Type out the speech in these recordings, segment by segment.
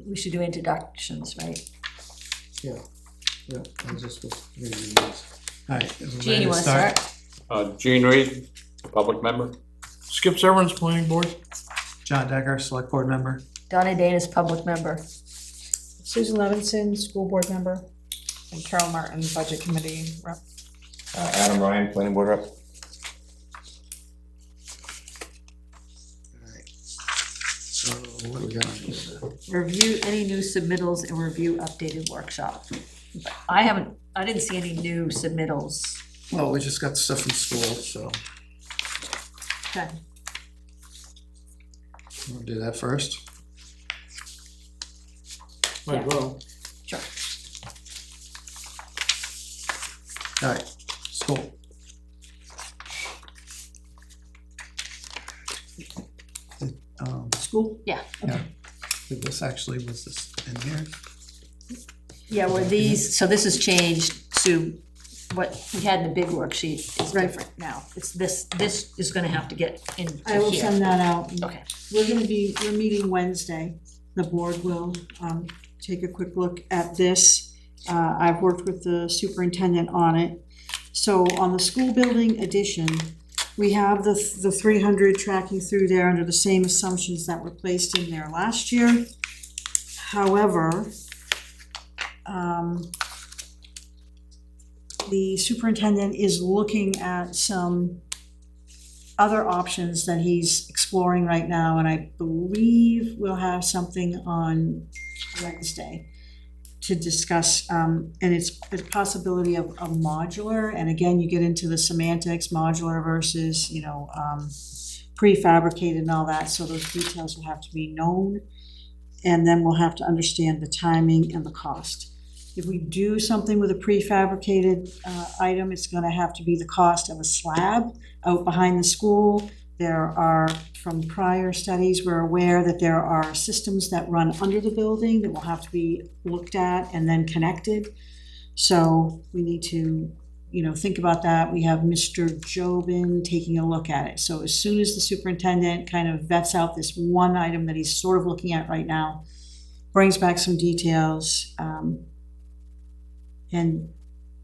we should do introductions, right? Yeah, I was just reading these. All right, is it Gene, ready you to wanna start? Gene Reed, public member. Skip Severance, planning board. John Decker, select board member. Donna Danis, public member. Susan Levinson, school board member, and Carol Martin, budget committee rep. Adam Ryan, planning board rep. All right. So what do we got on here? Review any new submittals and review updated workshop. But I didn't see any new submittals. Well, we just got stuff from school, so Okay. we'll do that first. Might as well. Sure. All right, school. School? Yeah. Yeah. This actually was this in here. Yeah, well, so this has changed to what we had in the big worksheet is different now. It's this is gonna have to get into I will here. send that out. Okay. We're meeting Wednesday. The board will, take a quick look at this. I've worked with the superintendent on it. So on the school building addition, we have the 300 tracking through there under the same assumptions that were placed in there last year. However, the superintendent is looking at some other options that he's exploring right now, and I believe we'll have something on Wednesday to discuss, and it's a possibility of a modular, and again, you get into the semantics, modular versus, prefabricated and all that, so those details will have to be known, and then we'll have to understand the timing and the cost. If we do something with a prefabricated item, it's gonna have to be the cost of a slab out behind the school. There are, from prior studies, we're aware that there are systems that run under the building that will have to be looked at and then connected. So we need to, think about that. We have Mr. Jobin taking a look at it. So as soon as the superintendent kind of vets out this one item that he's sort of looking at right now, brings back some details, and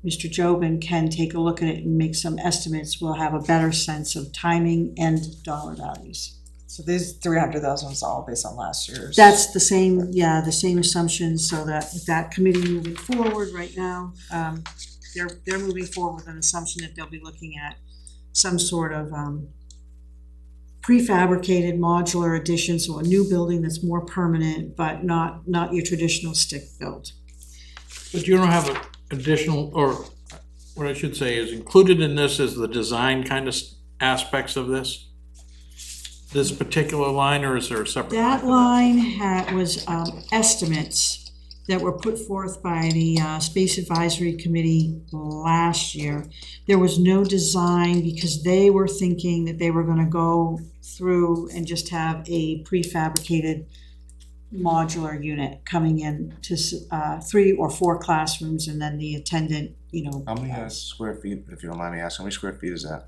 Mr. Jobin can take a look at it and make some estimates, we'll have a better sense of timing and dollar values. So these 300,000 is all based on last year's. That's the same, the same assumptions, so that committee moving forward right now, they're moving forward with an assumption that they'll be looking at some sort of prefabricated modular addition, so a new building that's more permanent, but not your traditional stick build. But you don't have an additional, or what I should say is included in this is the design kind of aspects of this? This particular line, or is there a separate? That line was estimates that were put forth by the Space Advisory Committee last year. There was no design because they were thinking that they were gonna go through and just have a prefabricated modular unit coming in to 3 or 4 classrooms, and then the attendant, How many square feet, if you don't mind me asking, how many square feet is that?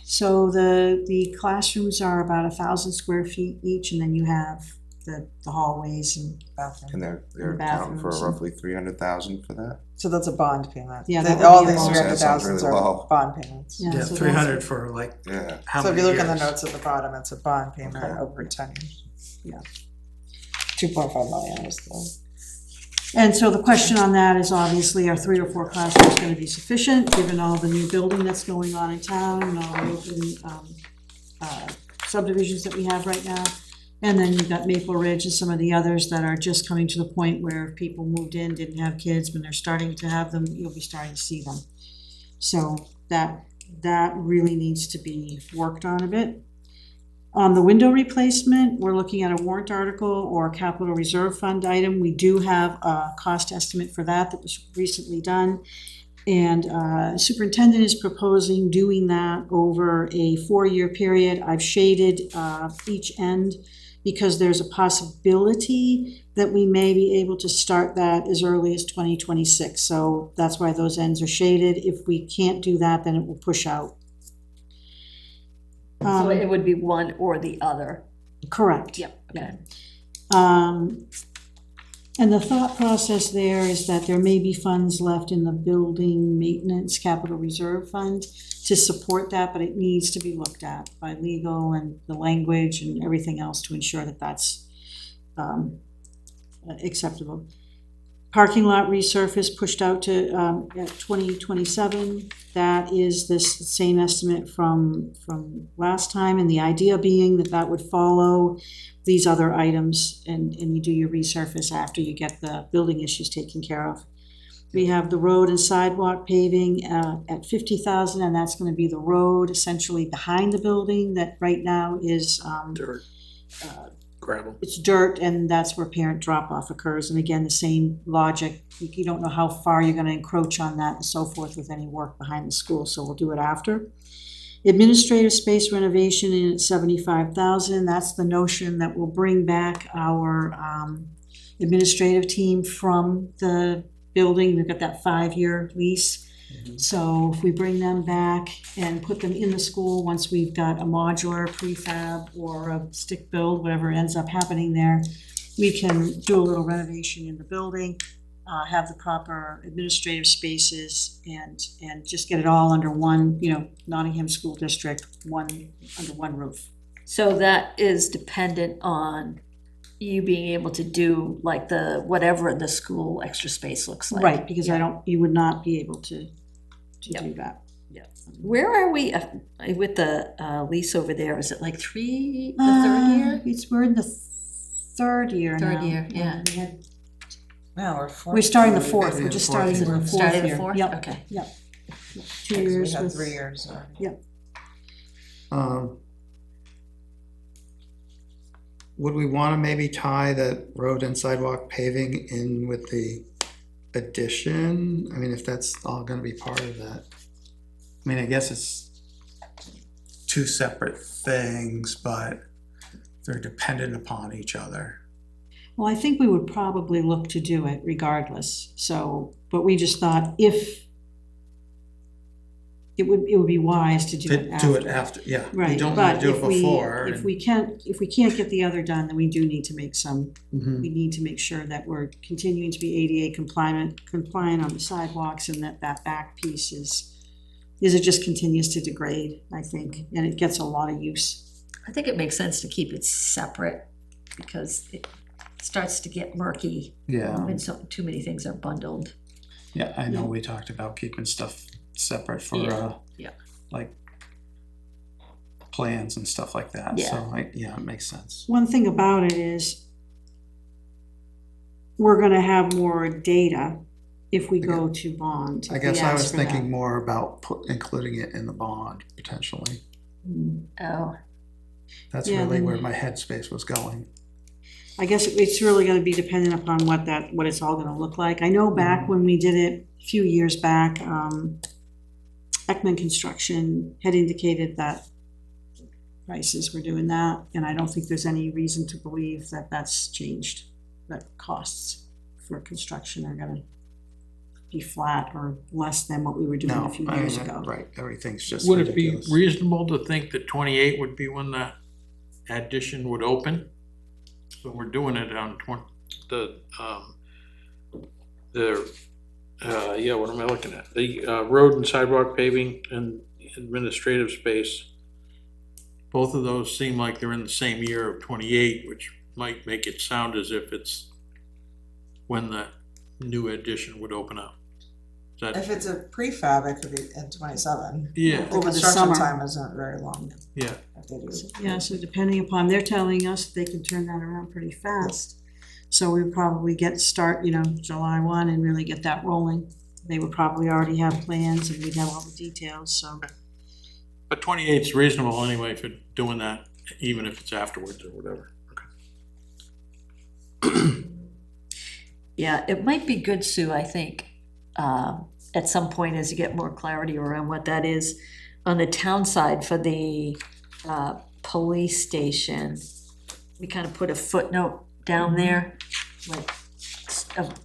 So the classrooms are about 1,000 square feet each, and then you have the hallways and bathrooms. And they're accounting for bathrooms and- roughly 300,000 for that? So that's a bond payment. Yeah, The- that would all be a these bond. That sounds 300,000 really are low. bond payments. Yeah, so 300 for like Yeah. how So if many you look in the years? notes at the bottom, it's a bond payment Okay. over 10 years. Yeah. 2.5 million is And so the question on that is obviously, are 3 or 4 classrooms gonna be sufficient, given all the new building that's going on in town and all the open subdivisions that we have right now? And then you've got Maple Ridge and some of the others that are just coming to the point where people moved in, didn't have kids, when they're starting to have them, you'll be starting to see them. So that really needs to be worked on a bit. On the window replacement, we're looking at a warrant article or a capital reserve fund item. We do have a cost estimate for that was recently done. And superintendent is proposing doing that over a 4-year period. I've shaded each end because there's a possibility that we may be able to start that as early as 2026. So that's why those ends are shaded. If we can't do that, then it will push out. So it would be one or the other. Correct. Yep, okay. And the thought process there is that there may be funds left in the building maintenance capital reserve fund to support that, but it needs to be looked at by legal and the language and everything else to ensure that that's acceptable. Parking lot resurface pushed out to at 2027. That is this same estimate from last time, and the idea being that that would follow these other items, and you do your resurface after you get the building issues taken care of. We have the road and sidewalk paving at 50,000, and that's gonna be the road essentially behind the building that right now is Dirt, gravel. it's dirt, and that's where parent drop-off occurs, and again, the same logic, you don't know how far you're gonna encroach on that and so forth with any work behind the school, so we'll do it after. Administrative space renovation in at 75,000, that's the notion that we'll bring back our administrative team from the building, we've got that 5-year lease. So if we bring them back and put them in the school, once we've got a modular prefab or a stick build, whatever ends up happening there, we can do a little renovation in the building, have the proper administrative spaces, and just get it all under one, Nottingham School District, under one roof. So that is dependent on you being able to do like the, whatever the school extra space looks like. Right, because you would not be able to do that. Where are we with the lease over there? Is it like the third year? We're in the third year now. Third year, yeah. We had- No, we're fourth. We're starting the fourth, Yeah, we're just the fourth starting year. the fourth Started year. the fourth? Yep, Okay. yep. 2 We years have with. 3 years already. Yep. Would we wanna maybe tie the road and sidewalk paving in with the addition? I mean, if that's all gonna be part of that. I mean, I guess it's two separate things, but they're dependent upon each other. Well, I think we would probably look to do it regardless, so, but we just thought if it would be wise to do it after. Do it after, yeah. We Right, don't wanna but do it if we, before. if we can't get the other done, then we do need to make some, Mhm. we need to make sure that we're continuing to be ADA compliant on the sidewalks, and that back piece it just continues to degrade, I think, and it gets a lot of use. I think it makes sense to keep it separate because it starts to get murky Yeah, when too many things are bundled. yeah, I know we talked about keeping stuff separate for, Yeah. like plans and stuff like that, so, yeah, it makes sense. One thing about it is we're gonna have more data if we go to bond. I if guess we I ask was for that. thinking more about including it in the bond, potentially. Oh, That's Yeah, really then- where my headspace was going. I guess it's really gonna be dependent upon what it's all gonna look like. I know back when we did it a few years back, Ekman Construction had indicated that prices were doing that, and I don't think there's any reason to believe that that's changed, that costs for construction are gonna be flat or less than what we were doing No, a few I years mean, ago. right, everything's just Would it be ridiculous. reasonable to think that 28 would be when the addition would open? So we're doing it on what am I looking at? The road and sidewalk paving and administrative space. Both of those seem like they're in the same year of 28, which might make it sound as if it's when the new addition would open up. Is that, If it's a prefab, it could be in 27. yeah, The Over the construction summer. time isn't very long yeah. if they do. Yeah, so depending upon, they're telling us they can turn that around pretty fast. So we would probably start, July 1 and really get that rolling. They would probably already have plans and we'd have all the details, so. But 28's reasonable anyway for doing that, even if it's afterwards or whatever. yeah, it might be good, Sue, I think, at some point as you get more clarity around what that is. On the town side for the police station, we kind of put a footnote down there,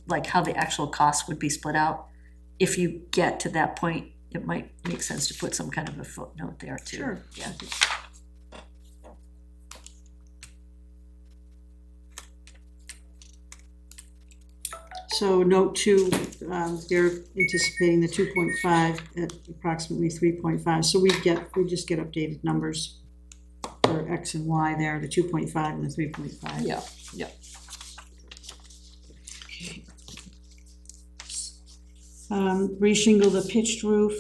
like how the actual cost would be split out. If you get to that point, it might make sense to put some kind of a footnote there too. Sure. Yeah. So note two, they're anticipating the 2.5 at approximately 3.5, so we just get updated numbers for X and Y there, the 2.5 and the 3.5. Yeah, yeah. Reshingle the pitched roof.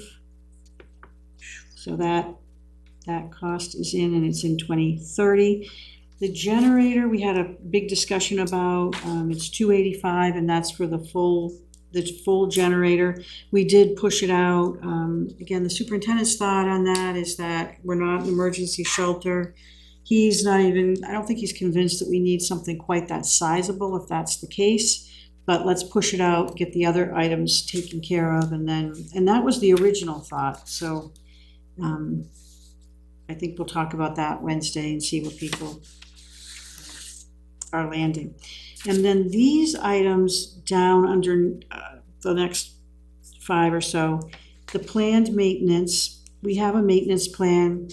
So that cost is in, and it's in 2030. The generator, we had a big discussion about, it's 285, and that's for the full generator. We did push it out. Again, the superintendent's thought on that is that we're not an emergency shelter. He's not even, I don't think he's convinced that we need something quite that sizable if that's the case. But let's push it out, get the other items taken care of, and that was the original thought, so I think we'll talk about that Wednesday and see what people are landing. And then these items down under the next 5 or so, the planned maintenance, we have a maintenance plan,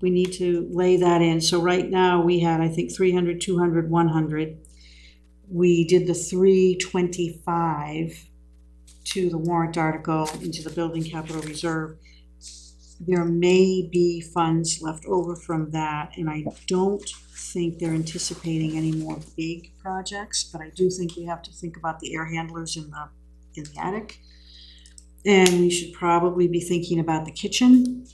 we need to lay that in. So right now, we had, I think, 300, 200, 100. We did the 325 to the warrant article into the building capital reserve. There may be funds left over from that, and I don't think they're anticipating any more big projects, but I do think we have to think about the air handlers in the attic. And we should probably be thinking about the kitchen.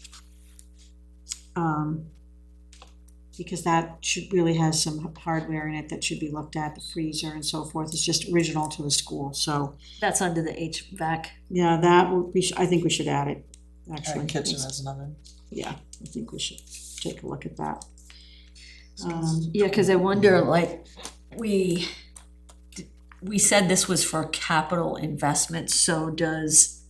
Because that should really has some hardware in it that should be looked at, the freezer and so forth. It's just original to the school, so That's under the HVAC. yeah, that would be, I think we should add it, actually. Kitchen is another. Yeah, I think we should take a look at that. Yeah, because I wonder, like, we said this was for capital investment, so does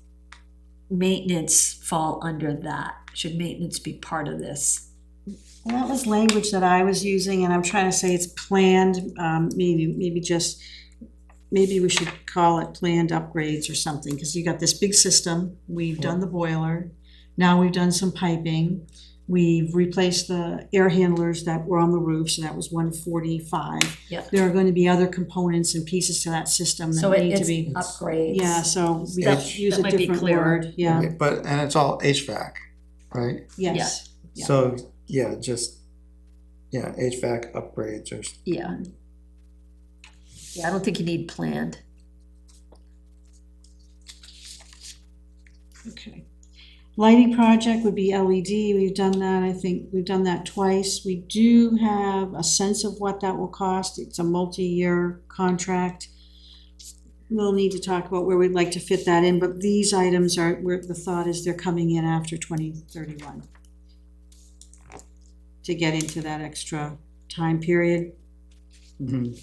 maintenance fall under that? Should maintenance be part of this? Well, that was language that I was using, and I'm trying to say it's planned, maybe we should call it planned upgrades or something, because you got this big system, we've done the boiler, now we've done some piping, we've replaced the air handlers that were on the roof, so that was 145. Yep. There are going to be other components and pieces to that system So that need to it's be, upgrades. yeah, so we That- have to use that a might be different clearer. word, yeah, But, and it's all HVAC, right? yes. Yeah. So, yeah, HVAC upgrades or, Yeah. Yeah, I don't think you need planned. Okay. Lighting project would be LED, we've done that, I think we've done that twice. We do have a sense of what that will cost, it's a multi-year contract. We'll need to talk about where we'd like to fit that in, but these items are, where the thought is they're coming in after 2031. To get into that extra time period. Do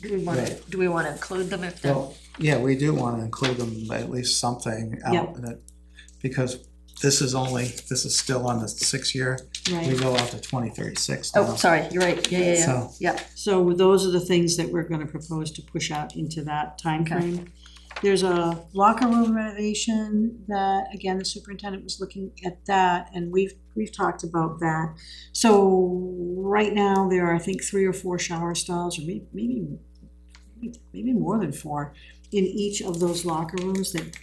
we want to include them if they're? well, yeah, we do want to include them, at least something Yeah. out in it. Because this is still on the 6-year, we Right, go out to 2036 now. Oh, sorry, you're right, yeah, So- yeah. so those are the things that we're gonna propose to push out into that time frame. There's a locker room renovation that, again, the superintendent was looking at that, and we've talked about that. So right now, there are, I think, 3 or 4 shower stalls, or maybe more than 4, in each of those locker rooms that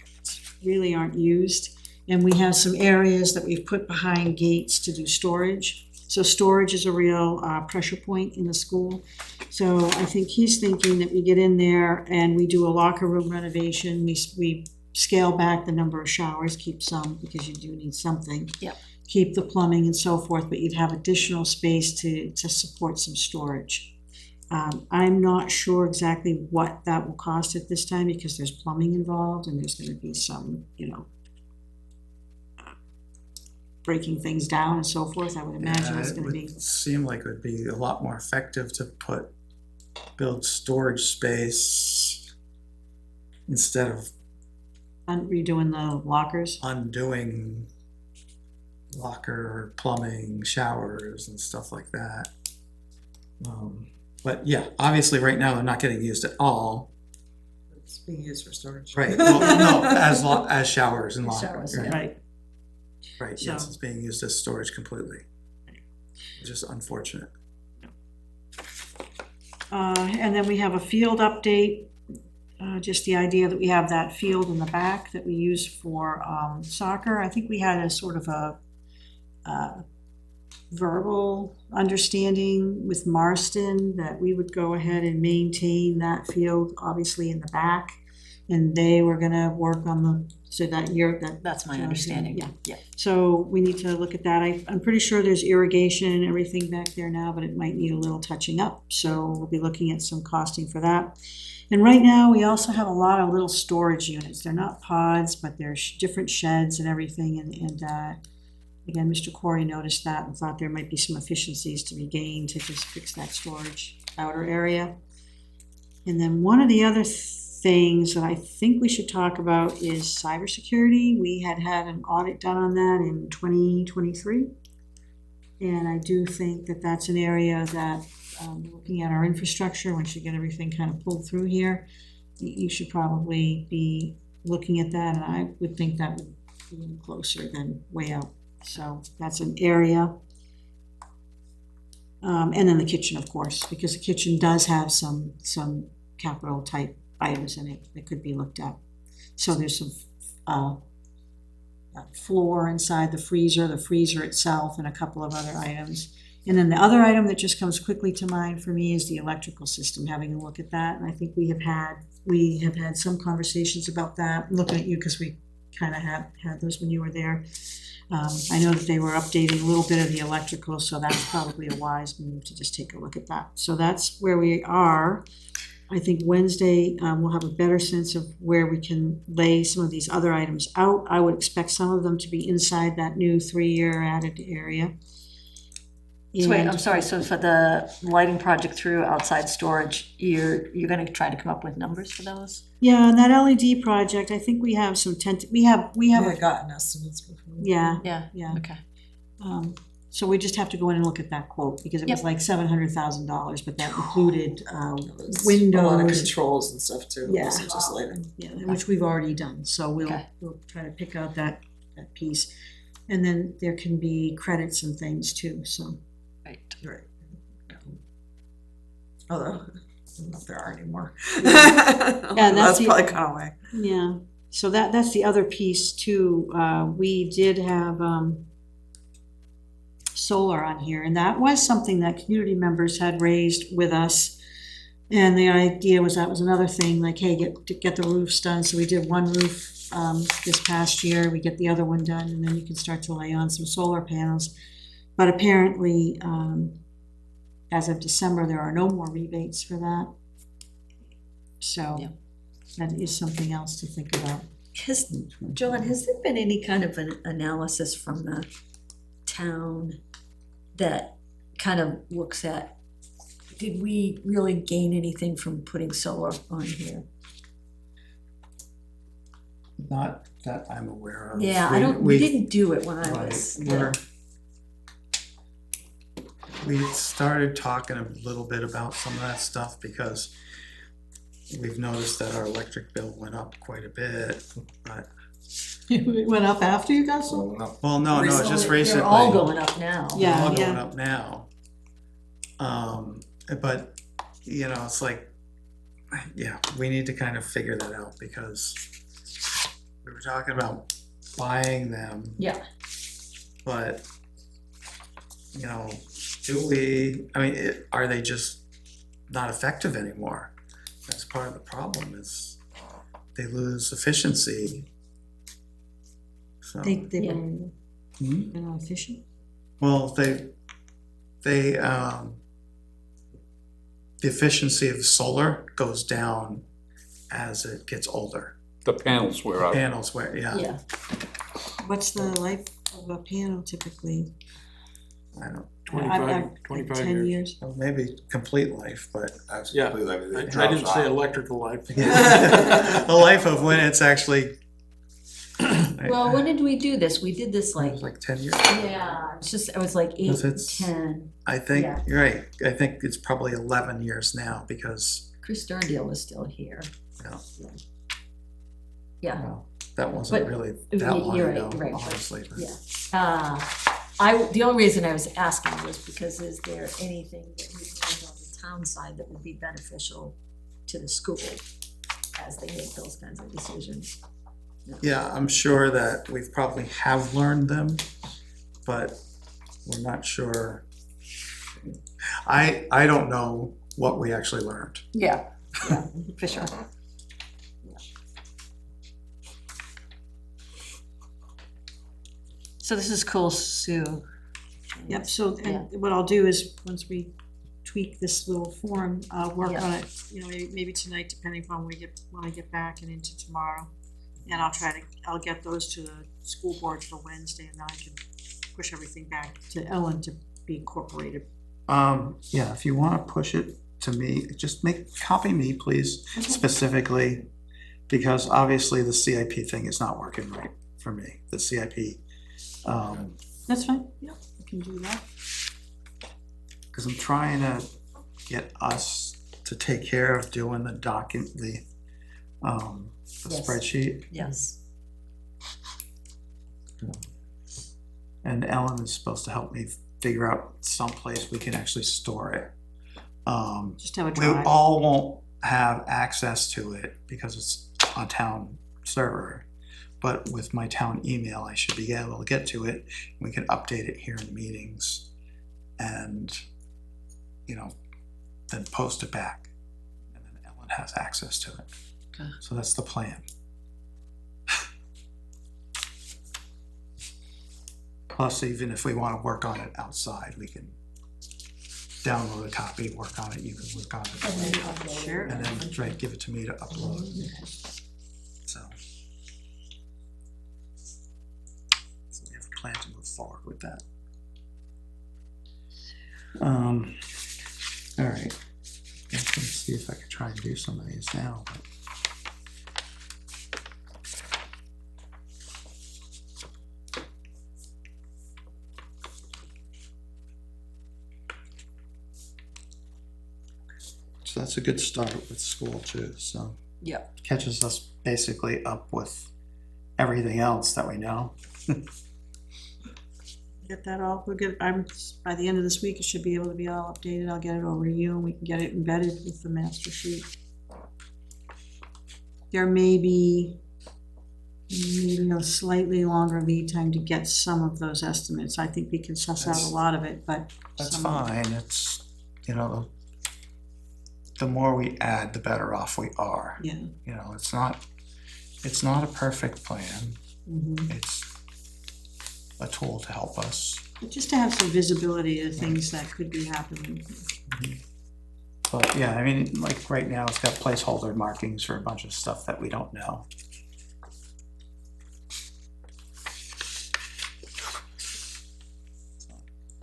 really aren't used. And we have some areas that we've put behind gates to do storage. So storage is a real pressure point in the school. So I think he's thinking that we get in there and we do a locker room renovation. We scale back the number of showers, keep some, because you do need something. Yep. Keep the plumbing and so forth, but you'd have additional space to support some storage. I'm not sure exactly what that will cost at this time, because there's plumbing involved and there's gonna be some, breaking things down and so forth. I would imagine it's It gonna be. would seem like it would be a lot more effective to build storage space instead of Redoing the lockers. undoing locker, plumbing, showers and stuff like that. But yeah, obviously right now they're not getting used at all. It's being used for storage. Right, well, no, as showers and lockers, Showers, right? Right. Right, yes, So- it's being used as storage completely. Which is unfortunate. And then we have a field update. just the idea that we have that field in the back that we use for soccer. I think we had a sort of a verbal understanding with Marston that we would go ahead and maintain that field, obviously in the back. And they were gonna work on the, so that you're, that. That's my understanding, Yeah. yeah. So we need to look at that. I'm pretty sure there's irrigation and everything back there now, but it might need a little touching up. So we'll be looking at some costing for that. And right now, we also have a lot of little storage units. They're not pods, but they're different sheds and everything. And again, Mr. Corey noticed that and thought there might be some efficiencies to be gained to just fix that storage outer area. And then one of the other things that I think we should talk about is cybersecurity. We had an audit done on that in 2023. And I do think that that's an area that, looking at our infrastructure, once you get everything kind of pulled through here, you should probably be looking at that, and I would think that would be even closer than way out. So that's an area. And then the kitchen, of course, because the kitchen does have some capital type items in it that could be looked at. So there's some floor inside the freezer itself, and a couple of other items. And then the other item that just comes quickly to mind for me is the electrical system, having a look at that. And I think we have had some conversations about that, looking at you, because we kind of had those when you were there. I know that they were updating a little bit of the electrical, so that's probably a wise move to just take a look at that. So that's where we are. I think Wednesday, we'll have a better sense of where we can lay some of these other items out. I would expect some of them to be inside that new 3-year added area. So wait, And- I'm sorry, so for the lighting project through outside storage, you're gonna try to come up with numbers for those? Yeah, and that LED project, I think we have some we have, We had gotten estimates before. yeah, Yeah. yeah. Okay. So we just have to go in and look at that quote, because it was Yep. like $700,000, but that included There's A lot of windows. controls and stuff too, Yeah. wasn't just lighting. Yeah, which we've already done, so Okay. we'll try to pick out that piece. And then there can be credits and things too, so. Right. Right. Although, I don't know if there are anymore. that's That's the- probably gone away. Yeah, so that's the other piece too. We did have solar on here, and that was something that community members had raised with us. And the idea was that was another thing, like, hey, get the roofs done. So we did one roof this past year, we get the other one done, and then you can start to lay on some solar panels. But apparently, as of December, there are no more rebates for that. So Yeah. that is something else to think about. John, has there been any kind of an analysis from the town that kind of looks at, did we really gain anything from putting solar on here? Not that I'm aware of. Yeah, we didn't do it when I was. We started talking a little bit about some of that stuff because we've noticed that our electric bill went up quite a bit, but, It went up after you got solar? well, no, it's just recently. They're all going up now. Yeah. They're all going up now. But, you know, it's like, yeah, we need to kind of figure that out because we were talking about buying them. Yeah. But, you know, are they just not effective anymore? That's part of the problem, is they lose efficiency. So, They Yeah. were, Mhm. they're not efficient? Well, the efficiency of solar goes down as it gets older. The panels wear out. Panels wear, Yeah. What's the life of a panel typically? I don't, 25 10 years. years? well, maybe complete life, but Yeah. Completely, I everything I drops didn't say off. electrical life. the life of when it's actually Well, when did we do this? We did this like 10 years. yeah, it was like 8, Because it's- 10. I think, Yeah. you're right, I think it's probably 11 years now because, Chris Sterndale was still here. you know, Yeah. well, that wasn't But- really that long You're right, ago, right, honestly. but- Yeah. The only reason I was asking was because is there anything that we can do on the town side that would be beneficial to the school as they make those kinds of decisions. Yeah, I'm sure that we've probably have learned them, but we're not sure. I don't know what we actually learned. Yeah, yeah, for sure. So this is cool, Sue. Yep, so, and what I'll do is, once we tweak this little form, work Yeah. on it, you know, maybe tonight, depending upon when I get back and into tomorrow. And I'll get those to the school board for Wednesday, and then I can push everything back to Ellen to be incorporated. Yeah, if you wanna push it to me, just copy me, please, specifically, because obviously the CIP thing is not working right for me, the CIP. That's fine, yep, I can do that. Cause I'm trying to get us to take care of doing the the Yes. spreadsheet. Yes. And Ellen is supposed to help me figure out someplace we can actually store it. Just have a We drive. all won't have access to it because it's on town server. But with my town email, I should be able to get to it. We can update it here in meetings and, you know, then post it back. And then Ellen has access to it. Okay. So that's the plan. Plus, even if we want to work on it outside, we can download a copy, work on it, you can work on it. Sure. And then, right, give it to me to upload. So we have a plan to move forward with that. All right. Let's see if I can try and do some of these now. But so that's a good start with school too, so. Yep. Catches us basically up with everything else that we know. Get that all, by the end of this week, it should be able to be all updated, I'll get it over to you, and we can get it embedded with the master sheet. There may be a slightly longer lead time to get some of those estimates, I think we can suss out a lot of it, but. That's some of it- fine, it's, you know, the more we add, the better off we are. Yeah. You know, it's not a perfect plan, Mhm. it's a tool to help us. But just to have some visibility of things that could be happening. But yeah, I mean, like right now, it's got placeholder markings for a bunch of stuff that we don't know.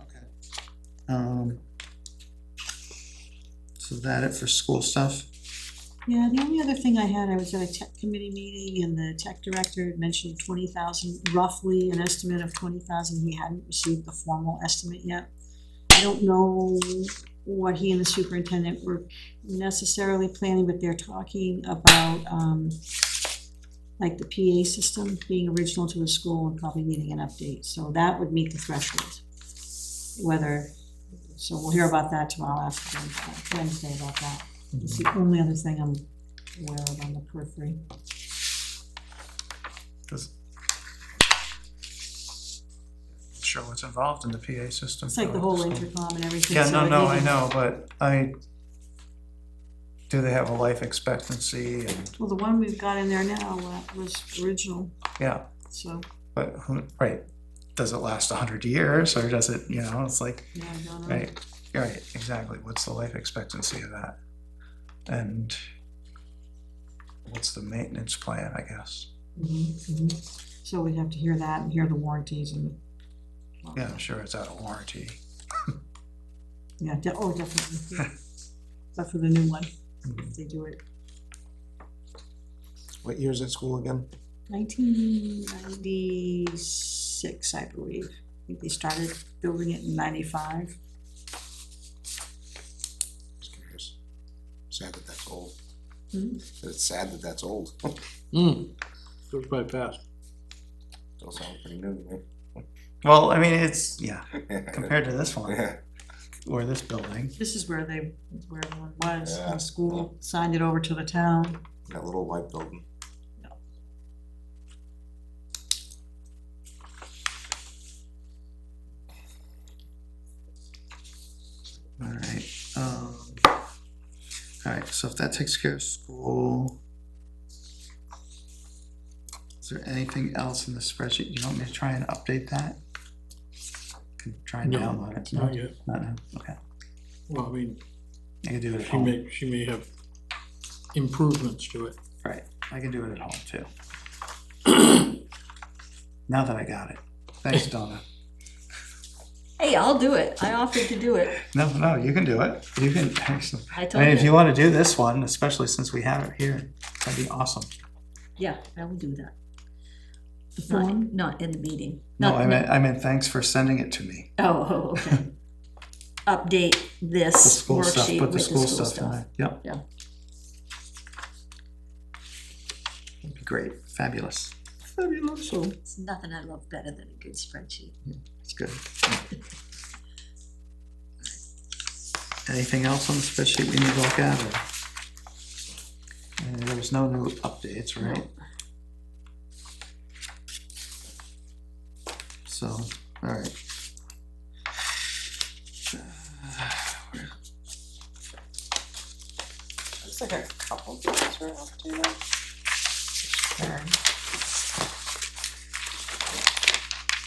Okay. So is that it for school stuff? Yeah, the only other thing I had, I was at a tech committee meeting and the tech director had mentioned 20,000, roughly an estimate of 20,000. He hadn't received the formal estimate yet. I don't know what he and the superintendent were necessarily planning, but they're talking about like the PA system being original to the school and probably needing an update. So that would meet the threshold. So we'll hear about that tomorrow after Wednesday about that. It's the only other thing I'm aware of on the periphery. Sure what's involved in the PA system. It's like the whole so- intercom and everything. Yeah, so no, it no, I needed- know, but do they have a life expectancy and, Well, the one we've got in there now was original, yeah, so, but right, does it last 100 years or does it, you know, it's like, yeah, I don't know. right, exactly, what's the life expectancy of that? And what's the maintenance plan, I guess? So we'd have to hear that and hear the warranties and. Yeah, I'm sure it's out of warranty. Yeah, definitely. Yeah. But for the new one, if they do it. What year is it school again? 1996, I believe. I think they started building it in 95. Just curious. Sad that that's old. Mhm. It's sad that that's old. Goes by fast. Still sounds pretty new to Well, I mean, it's, yeah, me. compared to this one, Yeah. or this building, This is where everyone was, Yeah. when the school signed it over to the town. That little white building. Alright, so if that takes care of school. Is there anything else in the spreadsheet? You want me to try and update that? Can try and No, download it? not yet. Not now, okay. Well, I mean, I can do it at she home. may have improvements to it. Right, I can do it at home too. Now that I got it. Thanks, Donna. Hey, I'll do it. I offered to do it. No, you can do it. You can, actually. I I told mean, if you you. wanna do this one, especially since we have it here, that'd be awesome. Yeah, I will do that. The form? Not in the meeting. No, Not- I meant thanks for sending it to me. Oh, okay. Update The this school stuff, worksheet put with the school stuff in there. Yep. Yeah. That'd be great, fabulous. Fabulous. There's nothing I love better than a good spreadsheet. It's good. Anything else on the spreadsheet we need to look at, or? And there was no new updates, right? So, alright. Looks like a couple things were updated. There.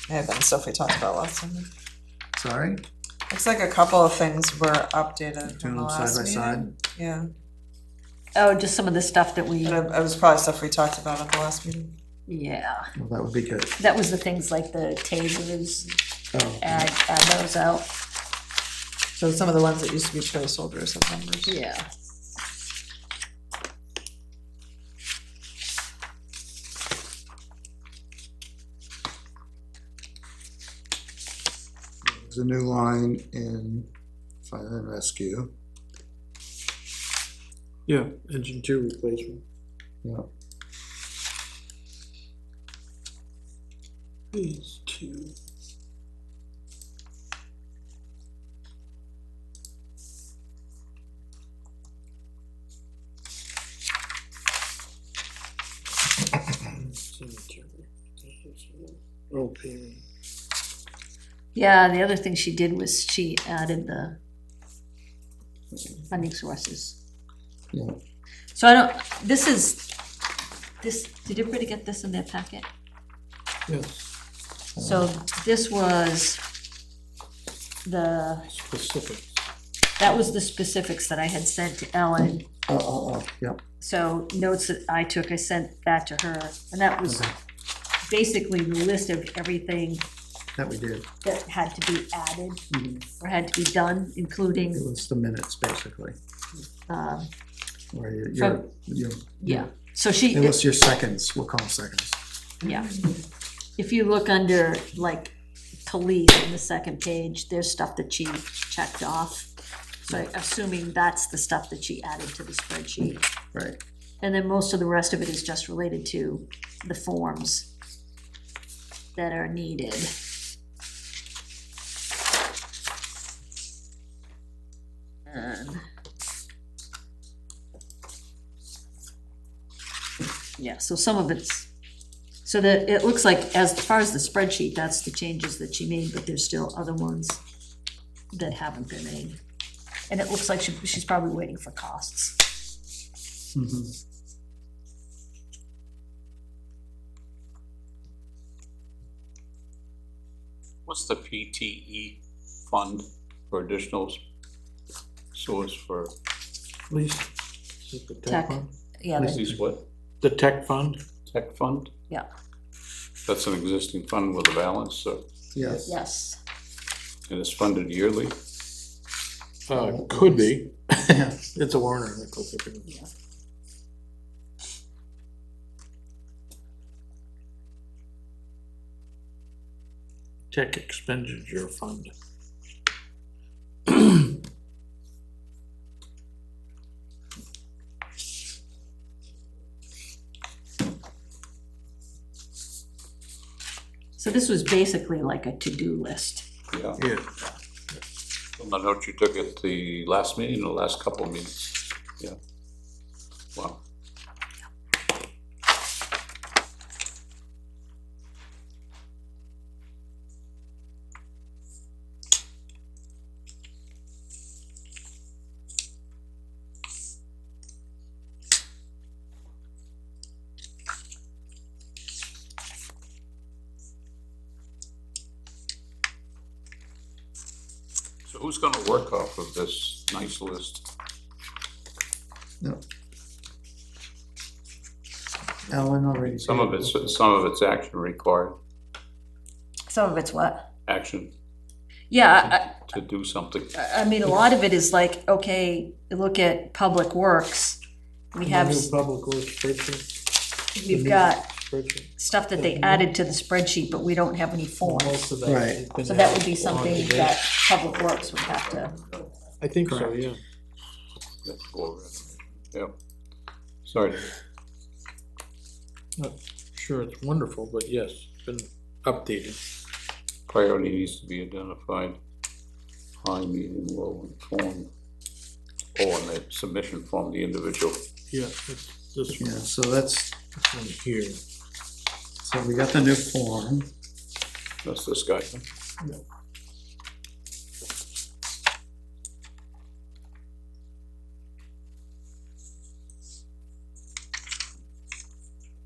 May have been stuff we talked about last time. Sorry, Looks like a couple of things were updated doing from the them last side by side. meeting. Yeah, Oh, just some of the stuff that we, but it was probably stuff we talked about at the last meeting. yeah. Well, that would be good. That was the things like the tasers, Oh, add those out. So some of the ones that used to be placeholders of numbers. Yeah. there's a new line in fire and rescue. Yeah, engine 2 replacement. Yeah. These two. Cemetery. Oh, paving. Yeah, the other thing she did was she added the funding sources. Yeah. So I don't, this, did everybody get this in their packet? Yes, So this was the, specific. that was the specifics that I had sent to Ellen. Oh, yep. So notes that I took, I sent back to her, and that was basically the list of everything That we did. that had to be added or had to be done, including, It was the minutes, basically, um, where From- your, yeah. So she, it was your seconds, we'll call them seconds. yeah. If you look under like police in the second page, there's stuff that she checked off. So assuming that's the stuff that she added to the spreadsheet. Right. And then most of the rest of it is just related to the forms that are needed. And yeah, so some of it's, so that it looks like as far as the spreadsheet, that's the changes that she made, but there's still other ones that haven't been made. And it looks like she's probably waiting for costs. Mhm. What's the PTE fund for additional source for, Police. Is it the Tech. fund? Yeah, these what, The tech fund? tech fund? yeah, That's an existing fund with a balance, so, Yes. yes. and it's funded yearly? Could be. Yeah. It's a warrant article. Yeah. Tech expenditure fund. So this was basically like a to-do list. Yeah. Yeah. From the note you took at the last meeting, the last couple of meetings, yeah. Wow. So who's gonna work off of this nice list? No. Ellen already. Some of it's action required, Some of it's what? action Yeah, to do something. I mean, a lot of it is like, okay, you look at Public Works, we have, New public works spreadsheet, we've got spreadsheet. stuff that they added to the spreadsheet, but we don't have any forms. Most of that Right. has been So that would added be on something today. that Public Works would have to, I think so, Correct. yeah. Let's go over it. Yep. Sorry. Sure, it's wonderful, but yes, it's been updated. Priority needs to be identified. High, medium, low, and form. Oh, and the submission from the individual. Yeah, it's this Yeah, so that's, one here. so we got the new form. That's this guy.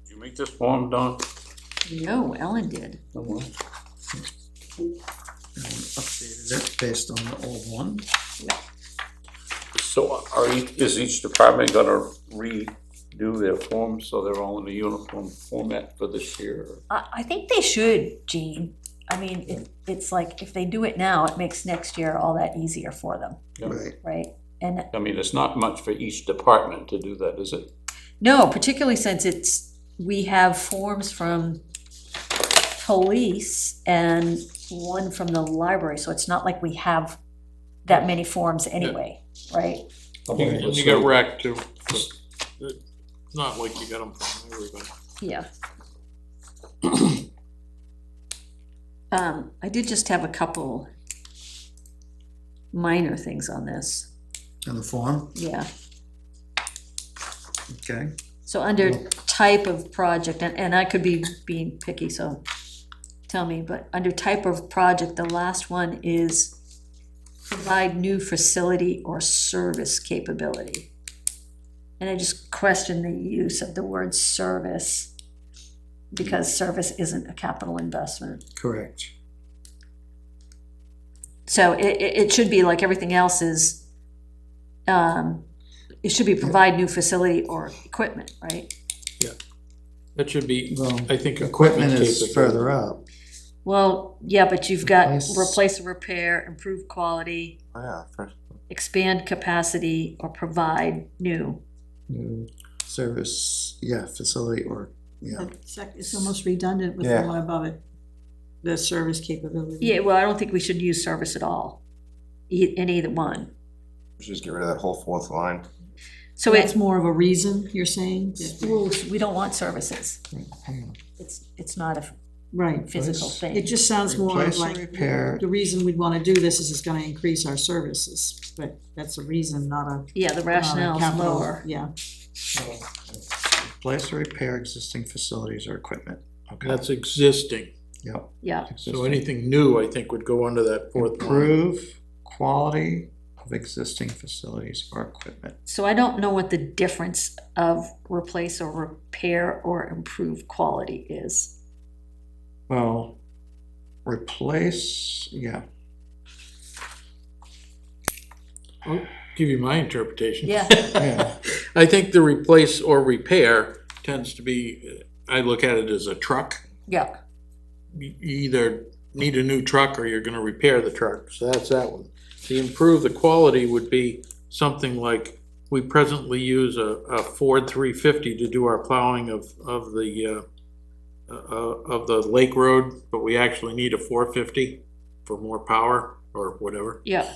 You make this form, Don? no, Ellen did. Oh, well. And updated it based on the old one. So is each department gonna redo their forms so they're all in a uniform format for this year? I think they should, Jean. I mean, it's like, if they do it now, it makes next year all that easier for them, Yeah. Right. right? And I mean, it's not much for each department to do that, is it? no, particularly since we have forms from police and one from the library, so it's not like we have that many forms anyway, right? And you got rec too. Not like you got them from everybody. Yeah. I did just have a couple minor things on this, And the form, yeah. okay. So under type of project, and I could be being picky, so tell me, but under type of project, the last one is provide new facility or service capability. And I just question the use of the word service, because service isn't a capital investment. Correct. So it should be like everything else is, it should be provide new facility or equipment, right? That should be, Well, I think. equipment is capability. further up. Well, yeah, but you've got Replace- replace or repair, improve quality, Oh, yeah, first, expand capacity, or provide new. New service, yeah, facility or, yeah. It's almost redundant with the Yeah. one above it, the service capability. Yeah, well, I don't think we should use service at all, in either one. we should just get rid of that whole fourth line. So It's it's, more of a reason, you're saying? we don't want services. Hang on. It's not a Right. physical Replace- thing. It just sounds more Replace or like, repair. the reason we'd wanna do this is it's gonna increase our services, but that's a reason, not a. Yeah, the not a rationale's capital- lower. Yeah, Replace or repair existing facilities or equipment. Okay. That's existing. Yep. Yeah, So Existing. anything new, I think, would go under that fourth line. Improve quality of existing facilities or equipment. so I don't know what the difference of replace or repair or improve quality is. Well, replace, yeah, I'll give you my interpretation. Yeah. yeah, I think the replace or repair tends to be, I look at it as a truck. Yeah, You either need a new truck or you're gonna repair the truck, so that's that one. The improve the quality would be something like, we presently use a Ford 350 to do our plowing of the lake road, but we actually need a 450 for more power or whatever. yeah,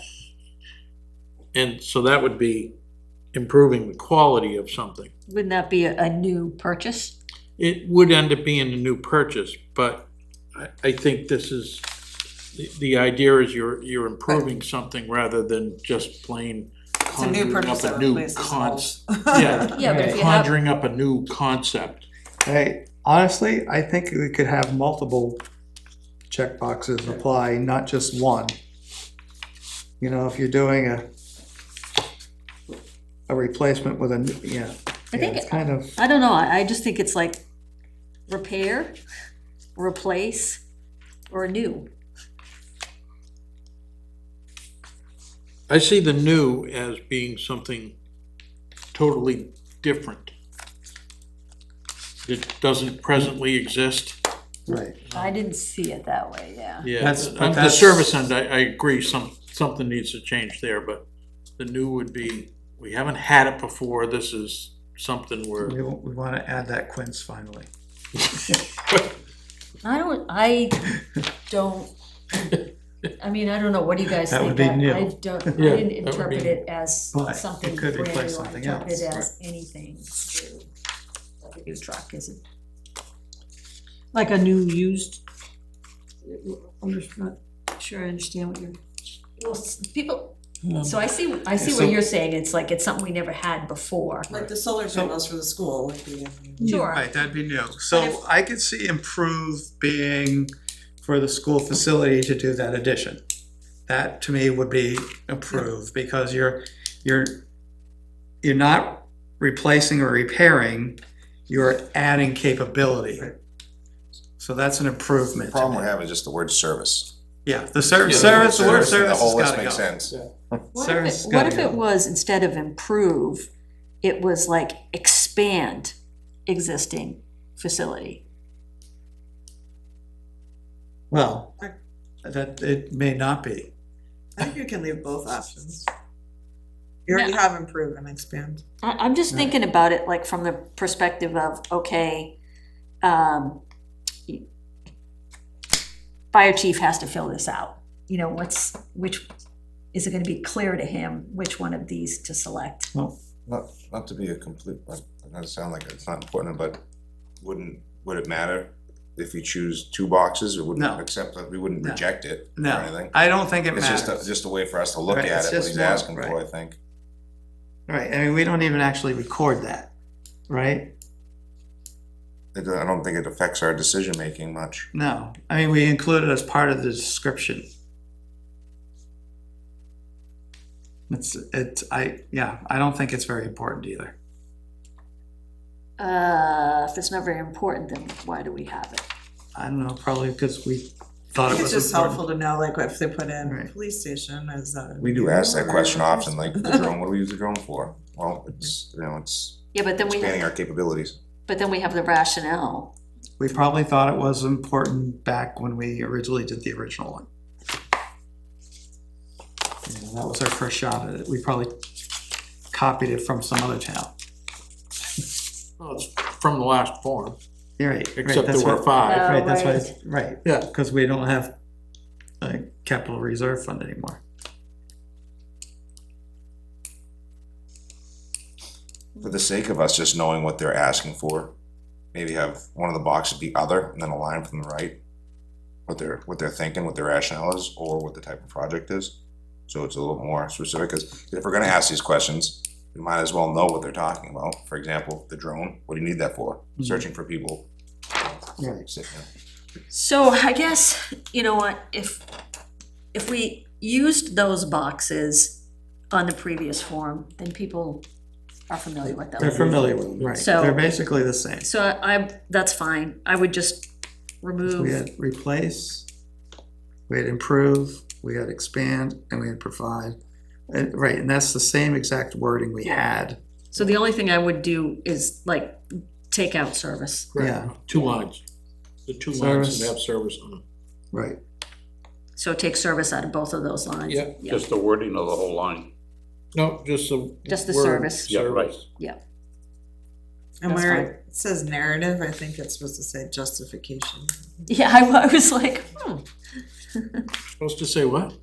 And so that would be improving the quality of something. wouldn't that be a new purchase? It would end up being a new purchase, but I think this is, the idea is you're improving something rather than just plain It's a new conjuring purchase up that a new replaces Yeah, Yeah, but if you have, conjuring up a new concept. hey, honestly, I think we could have multiple checkboxes apply, not just one. You know, if you're doing a replacement with a, yeah, I think it's kind of, I don't know, I just think it's like repair, replace, or new. I see the new as being something totally different. It doesn't presently exist. Right. I didn't see it that way, yeah. Yeah, But on the that's- service end, I agree, something needs to change there, but the new would be, we haven't had it before, this is something where, We wanna add that quince finally. I don't know, what do you guys That think? would be new. I didn't Yeah, that would interpret be- it as But it something could brand replace new, I something interpret it else, as anything new. Like a new truck isn't. Like a new used. I'm just not sure I understand what you're. Well, people, so I see So- what you're saying, it's like, it's something we never had before. Like the solar panels for the school would be. Sure. Right, that'd be new. So I could see improve being for the school facility to do that addition. That to me would be approved because you're not replacing or repairing, you're adding capability. So that's an The improvement. to problem me. we have is just the word service. Yeah, the service, Yeah, service, the word and service the whole has list gotta makes go. sense. Service has What gotta if it go. was, instead of improve, it was like expand existing facility? Well, that, it may not be. I think you can leave both options. You already have improve and expand. I'm just thinking about it like from the perspective of, okay, fire chief has to fill this out. You know, is it gonna be clear to him which one of these to select? Not to be a complete, it doesn't sound like it's not important, but would it matter if we choose two boxes, or No. wouldn't accept that, we wouldn't No. reject it or No, anything? I don't think it It's matters. just a way for us to look Right, at it's it, what just he's more, asking for, right. I think. Right, I mean, we don't even actually record that, right? I don't think it affects our decision-making much. No, I mean, we include it as part of the description. I don't think it's very important either. If it's not very important, then why do we have it? I don't know, probably because we thought I it think was it's just important. helpful to know, like, if they put in Right. police station as a. We do ask that question often, like, the drone, what do we use the drone for? Well, it's Yeah, but then expanding our capabilities. we have the rationale. We probably thought it was important back when we originally did the original one. And that was our first shot at it. We probably copied it from some other town. well, it's from the last form, You're right. except that's there were what- five. Right, that's why, right. it's- right, Yeah. because we don't have a capital reserve fund anymore. For the sake of us just knowing what they're asking for, maybe have one of the boxes be other, and then a line from the right, what they're thinking, what their rationale is, or what the type of project is. So it's a little more specific, because if we're gonna ask these questions, we might as well know what they're talking about. For example, the drone, what do you need that for? Searching for people. Right. Sitting there. So I guess, you know what, if we used those boxes on the previous form, then people are familiar with them. They're familiar with them, right. So- They're basically the same. So that's fine, I would just We remove, had replace, we had improve, we had expand, and we had provide. And, right, and that's the same exact wording we had. so the only thing I would do is like, take out service. Yeah, Two lines. The two lines Service. that have service on them. right. So take service out of both of those lines. Yeah. Just the wording of the whole line. No, just the. Just the word service. Yeah, right. And That's where fine. it says narrative, I think it's supposed to say justification. Yeah, I was like, Supposed to say what?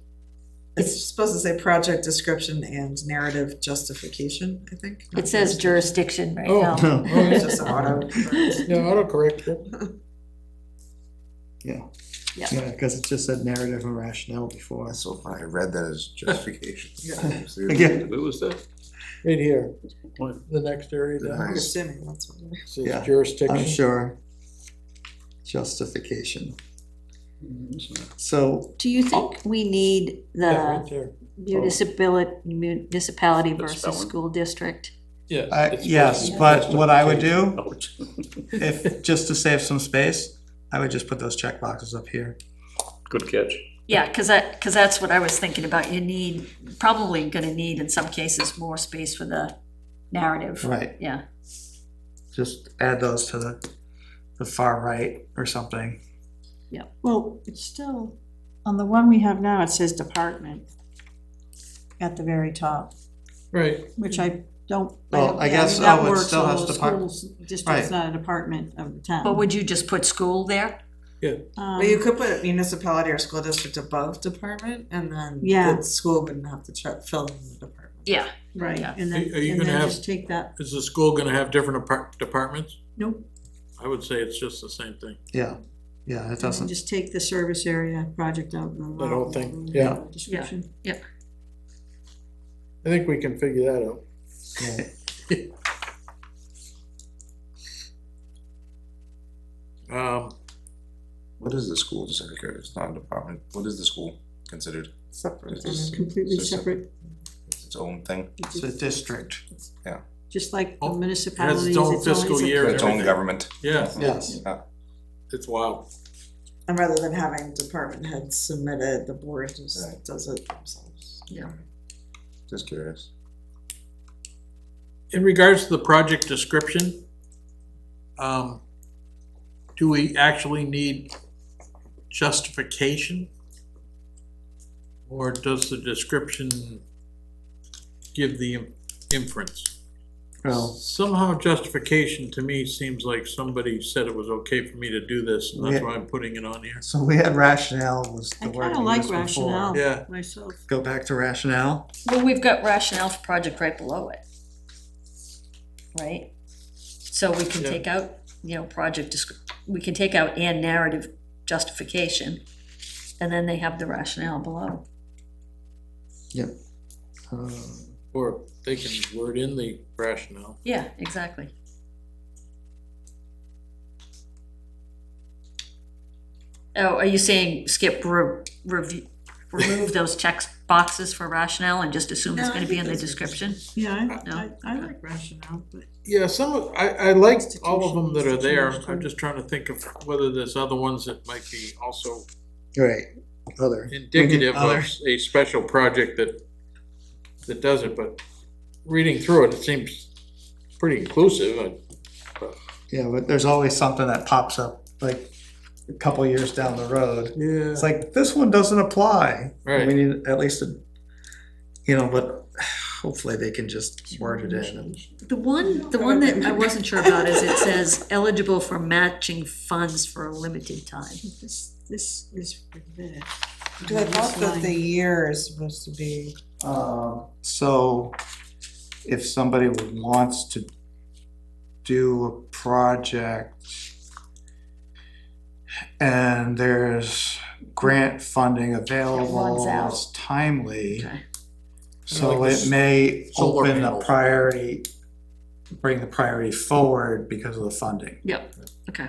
It's supposed to say project description and narrative justification, I think. it says jurisdiction right Oh. now. It's just auto. Yeah, autocorrect it. Yeah. Yeah. Yeah, because it just said narrative and rationale before. That's so funny, I read that as justification. Again, Where was that? Right here, What? the next area down. I'm Nice. assuming that's what it is. Says Yeah, jurisdiction. I'm sure. Justification. So, Do you think we need Yeah, the right there. municipality The versus spelling? school district? Yeah. it's yes, supposed to be but what I would do, Oh, it's- if, just to save some space, I would just put those check boxes up here. Good catch. Yeah, cause that's what I was thinking about, probably gonna need in some cases more space for the narrative. Right, Yeah, just add those to the far right or something. Well, it's still, on the one we have now, it says department at the very top, Right, which I don't. Well, I yeah, guess, mean, that it works, still has although department. schools district's Right. not a department of the town. but would you just put school there? Well, you could put municipality or school district above department, and then Yeah. the school wouldn't have to fill in the department. Yeah, Right, Yeah. and then, Are you and gonna then have- just take that, is the school gonna have different departments? nope, I would say it's just the same thing. Yeah, it and then doesn't, just take the service area project out. That whole thing, yeah. Description. I think we can figure that out. yeah. What is the school, just out of curiosity, it's not a department, what is the school considered? Separate. It's just- Completely So- separate, It's its own thing, It's a district, just like the Oh, municipalities. its own it's fiscal it's a- year. its own everything. government. Yeah, yes. it's wild. And rather than having department heads submit it, the board just Right. does it themselves. Just curious. In regards to the project description, do we actually need justification? Or does the description give the inference? Well, Somehow justification to me seems like somebody said it was okay for me to do this, and that's Yeah. why I'm putting it on here. so we had rationale was I the word kinda we like used before. rationale Yeah. myself. Go back to rationale. well, we've got rationale for project right below it. Right? So we can Yeah. take out, we can take out and narrative justification, and then they have the rationale below. Yep. Or they can word in the rationale. Yeah, exactly. Oh, are you saying skip review, remove those check boxes for rationale and just assume it's No, I gonna be think in the that's description? Yeah, No? I like rationale, but Yeah, I like all of them that are there, Institution, I'm just trying to think of whether there's other ones that might be also Right, other. indicative Other. of a special project that does it, but reading through it, it seems pretty inclusive. Yeah, but there's always something that pops up, like, a couple years down the road. Yeah. It's like, this one doesn't apply. Right. We need at least but hopefully they can just word it in. The one that I wasn't sure about is it says eligible for matching funds for a limited time. this is for this. Because I thought that the year is supposed to be, So if somebody wants to do a project and there's grant funding available, out. it's timely. Okay. So Like it this may solar open the panels. priority, bring the priority forward because of the funding. Yep, okay.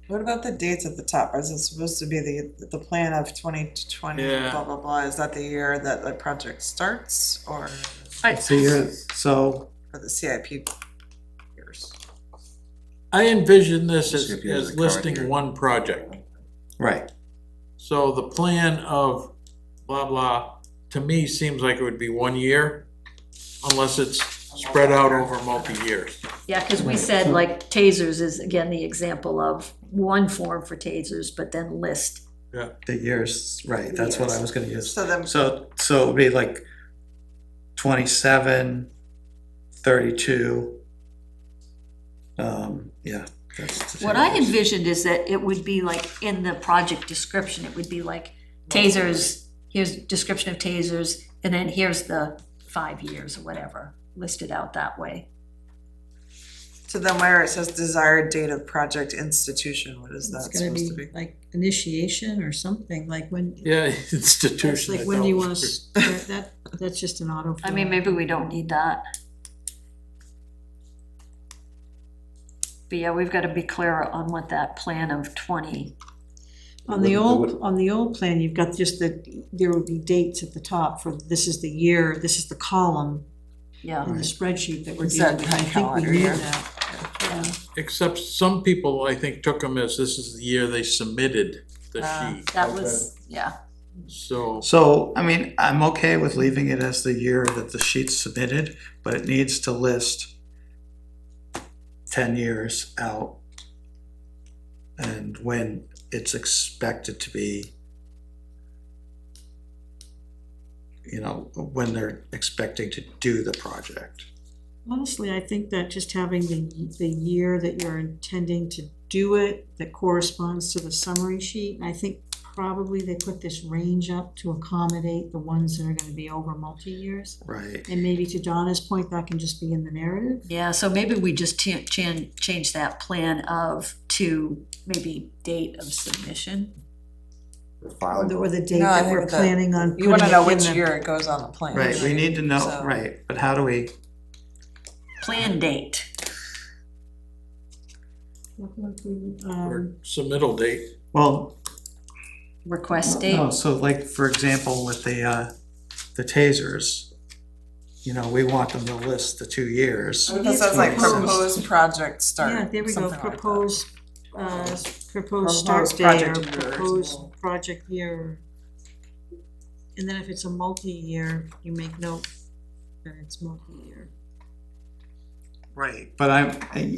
what about the dates at the top? Is it supposed to be the plan of 2020, Yeah. blah, blah, blah? Is that the year that the project starts, or So for the CIP years? I envision this as, CIP is as the current listing year. one project. right, So the plan of blah, blah, to me, seems like it would be 1 year, unless it's spread out over multi-years. Yeah, cause we said like tasers is again the example of one form for tasers, but then list. the years, right, that's what I was gonna use. So then, So it'd be like 27, 32. Yeah, that's. What I envisioned is that it would be like in the project description, it would be like tasers, here's description of tasers, and then here's the 5 years or whatever, listed out that way. so then where it says desired date of project institution, what is that It's gonna supposed to be be? like initiation or something, like when, Yeah, that's institution. like when do you wanna start that, that's just an auto. I mean, maybe we don't need that. But yeah, we've gotta be clear on what that plan of 20, On the old plan, you've got just there would be dates at the top for this is the year, this is the column yeah. in the spreadsheet that we're Is dealing that with. I think we calendar need year? that. Yeah. Except some people, I think, took them as this is the year they submitted the sheet, That was, yeah, so, So, I mean, I'm okay with leaving it as the year that the sheet's submitted, but it needs to list 10 years out and when it's expected to be, you know, when they're expecting to do the project. Honestly, I think that just having the year that you're intending to do it, that corresponds to the summary sheet, and I think probably they put this range up to accommodate the ones that are gonna be over multi-years. Right. And maybe to Donna's point, that can just be in the narrative. yeah, so maybe we just change that plan of to maybe date of submission. Filing. Or the date No, I that we're think that planning on You wanna putting know it in which the- year it goes on the plan. Right, we need to know, So- right, but how do we, Plan date. or Um, submittal date. well, Request date. no, so like, for example, with the tasers, you know, we want them to list the 2 years. What if it says like Proposed. proposed project start? Yeah, there we go, something like that. proposed Proposed start date project or year or proposed something. project year. And then if it's a multi-year, you make note that it's multi-year. Right, but do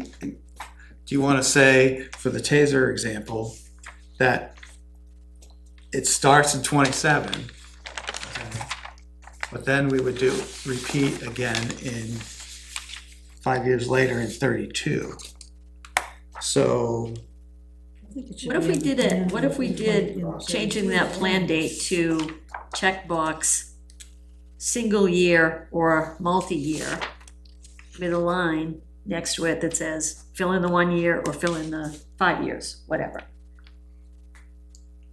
you wanna say, for the taser example, that it starts in 27? But then we would repeat again in 5 years later in 32. So, I think it should What if be we in the did plan. it, what if we did In the- changing that plan date to checkbox single year or multi-year with a line next to it that says fill in the 1 year or fill in the 5 years, whatever.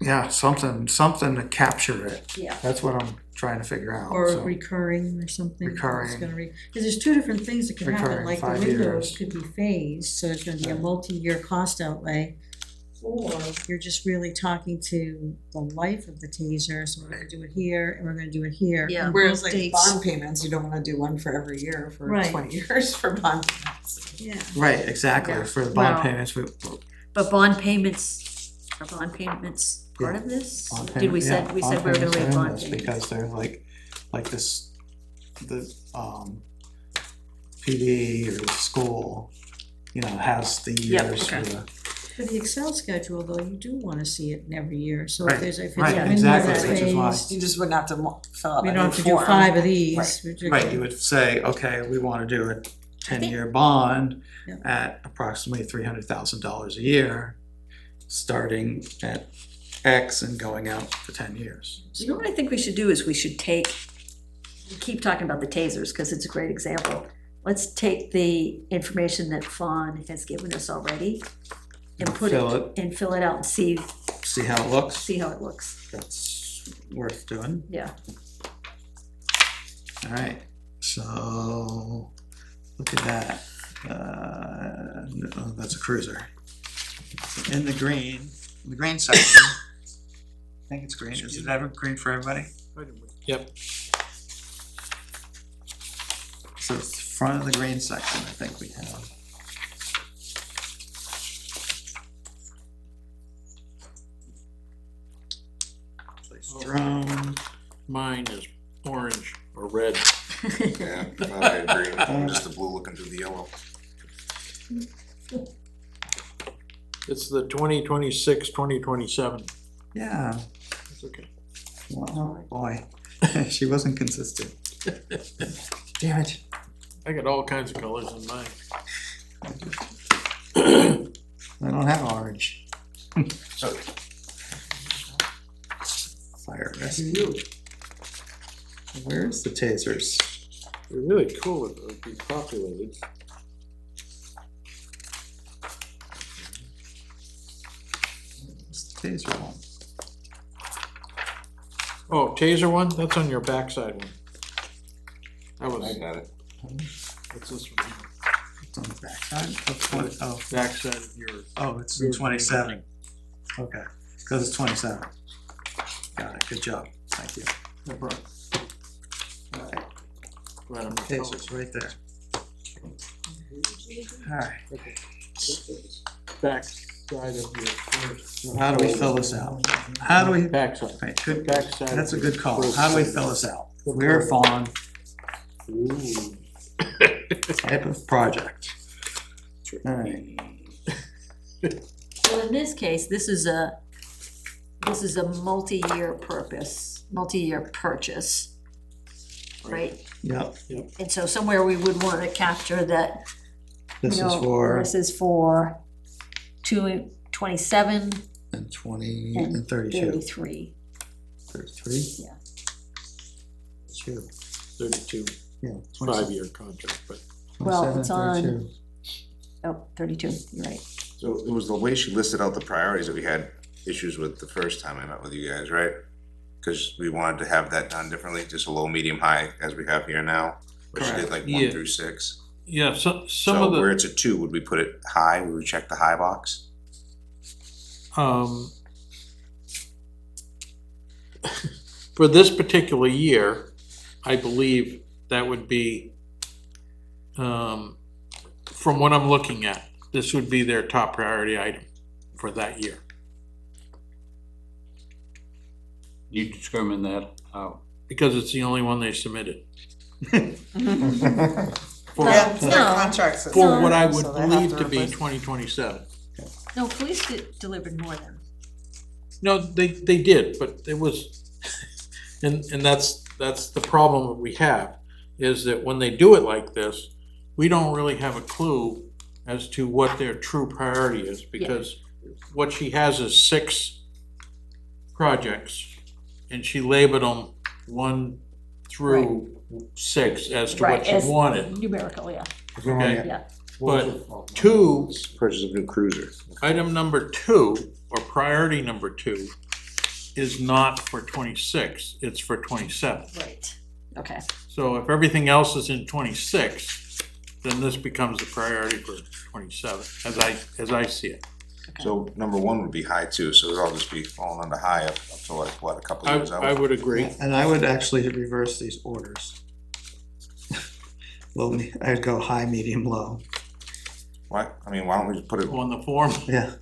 yeah, something to capture it. Yeah. That's what I'm trying to figure out, Or so. recurring or something. Recurring. Because there's two different things that can happen, Recurring, like the 5 windows years. could be phased, so it's gonna be a Right. multi-year cost outlay. Or you're just really talking to the life of the taser, so we're gonna do it here and we're gonna do it here. Yeah. and Whereas both like dates- bond payments, you don't wanna do one for every year for Right. 20 years for bond payments. Yeah, Right, exactly, Yeah. for the bond Well- payments, But bond payments, are bond payments part of this? Did we said, we said we were gonna waive bond payments? Because they're like this, the, PD or the school, you know, has the Yep, years for okay. the. for the Excel schedule, though, you do wanna see it in every year, so Right, if there's, if it's a right, window exactly, that's which is why. phased, You just wouldn't have to fill out we a don't new have to do form. 5 of these. Right. we just- Right, you would say, okay, we wanna do a 10-year bond Yeah. at approximately $300,000 a year, starting at X and going out for 10 years. You know what I think we should do is we should take, we keep talking about the tasers because it's a great example. Let's take the information that Fawn has given us already and put Fill it, and fill it out and see See how it looks? how it looks. That's worth doing. Yeah. Alright, so, look at that. No, that's a cruiser. In the green section, I think it's green, is it ever green for everybody? Yep, So it's the front of the green section, I think we have. Place drone, mine is orange or red. Yeah, I agree, just the blue looking through the yellow. It's the 2026, 2027. yeah, That's okay. well, boy, she wasn't consistent. Damn it. I got all kinds of colors in mine. I don't have orange. Fire rescue. Where's the tasers? They're really cool if it would be populated. Where's the taser one? Oh, taser one, that's on your backside one. That I was, got it. what's this one? It's on the backside of 20, oh, Backside of your, oh, it's in 27. Okay, because it's 27. Got it, good job, thank you. no problem. Alright, Glad I'm. tasers right there. Alright, Back, side of your first. How do we fill this out? How do we, Backside. right, good, Backside. that's a good call. How do we fill this out? We're on Ooh. type of project. All right. So in this case, this is a multi-year purchase, right? Yep, And so somewhere we would want to capture that, this you is know, for this is for 27 and 20 and and 32. 33. 33? Yeah. 32. 32, Yeah. 5-year contract, but Well, 27, it's on- 32. Oh, 32, you're right. So it was the way she listed out the priorities that we had issues with the first time I met with you guys, right? Cause we wanted to have that done differently, just a low, medium, high, as we have here now. But she did like 1 Yeah. through 6. yeah, some So of where the, it's a 2, would we put it high? Would we check the high box? For this particular year, I believe that would be, from what I'm looking at, this would be their top priority item for that year. You determine that how? Because it's the only one they submitted. Yeah, it's their No. contracts. that For say what I that, would so they have believe to be replace- 2027. No, police delivered more than. No, they did, but it was, and that's the problem that we have, is that when they do it like this, we don't really have a clue as to what their true priority is, because what she has is 6 projects, and she labeled them 1 through 6 as to what Right, she as wanted, numerical, yeah, okay? yeah. But 2, Purchase of new cruiser. item number 2, or priority number 2, is not for 26, it's for 27. Right, okay. So if everything else is in 26, then this becomes a priority for 27, as I see it. So number 1 would be high too, so it'd all just be falling under high up to like, what, a couple of years out? I would agree. And I would actually reverse these orders. Low, I'd go high, medium, low. What? I mean, why don't we just put it On the form, Yeah,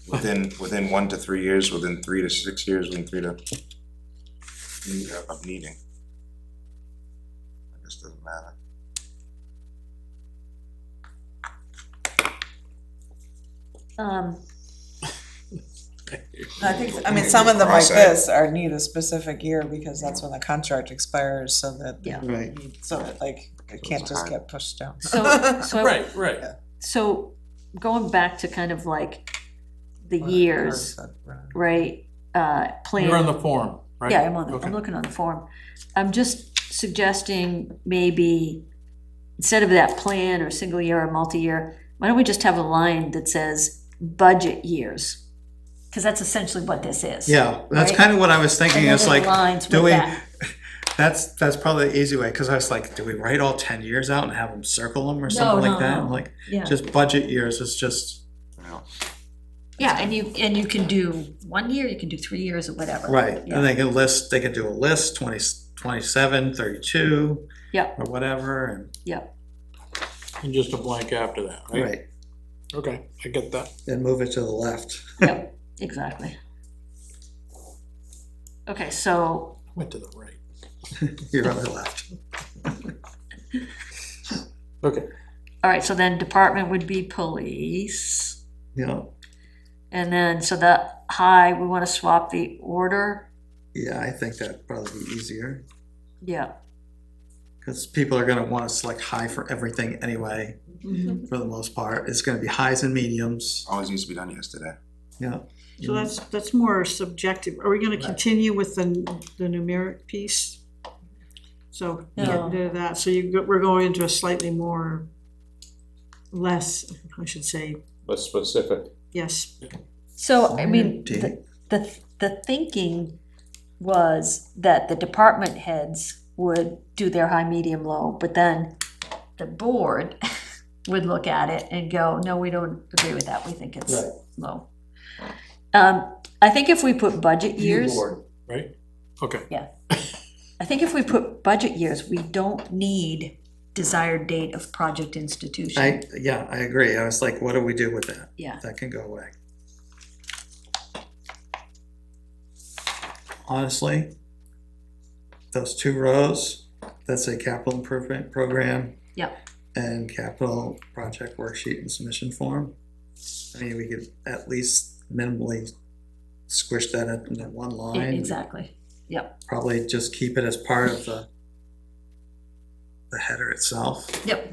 within 1 to 3 years, within 3 to 6 years, within 3 to of needing? I guess doesn't matter. I think, I mean, some of them like this are need a specific year because that's when the contract expires, so that. Yeah. right. So that like, it can't just get pushed down. So, right. so going back to kind of like the years, right, plan. You're on the form, right? Yeah, I'm Okay. looking on the form. I'm just suggesting maybe, instead of that plan or single year or multi-year, why don't we just have a line that says budget years? Because that's essentially what this is. Yeah, that's Right? kind of what I was And thinking, then it's it like, aligns do with we, that. that's probably the easy way, because I was like, do we write all 10 years out and have them circle them or something like that? no. Like, Yeah, just budget years is just, yeah, and you can do 1 year, you can do 3 years or whatever. right, Yeah. and they can do a list, 20, 27, 32, Yep, or whatever, and, yep, And just a blank after that, right? right, Okay, I get that. then move it to the left. yep, exactly. Okay, so, Went to the right. You're on the left. Okay, all right, so then department would be police. You know, And then, so the high, we want to swap the order. yeah, I think that'd probably be easier, Yeah. because people are gonna want to select high for everything anyway, for the most part. It's gonna be highs and mediums, Always needs to be done yesterday. yeah. So that's more subjective. Are we gonna continue with the numeric piece? So get No. rid of that, so we're going into a slightly more, less, I should say, But specific. yes. So, I mean, Alrighty. the thinking was that the department heads would do their high, medium, low, but then the board would look at it and go, no, we don't agree with that, we think it's Right. low. I think if we put budget years, right? Okay, I think if we put budget years, we don't need desired date of project institution. I agree. I was like, what do we do with that? Yeah. That can go away. honestly, those two rows, that's a capital improvement program. Yep. And capital project worksheet and submission form. I mean, we could at least minimally squish that into one line. Exactly, yep, Probably just keep it as part of the header itself. yep.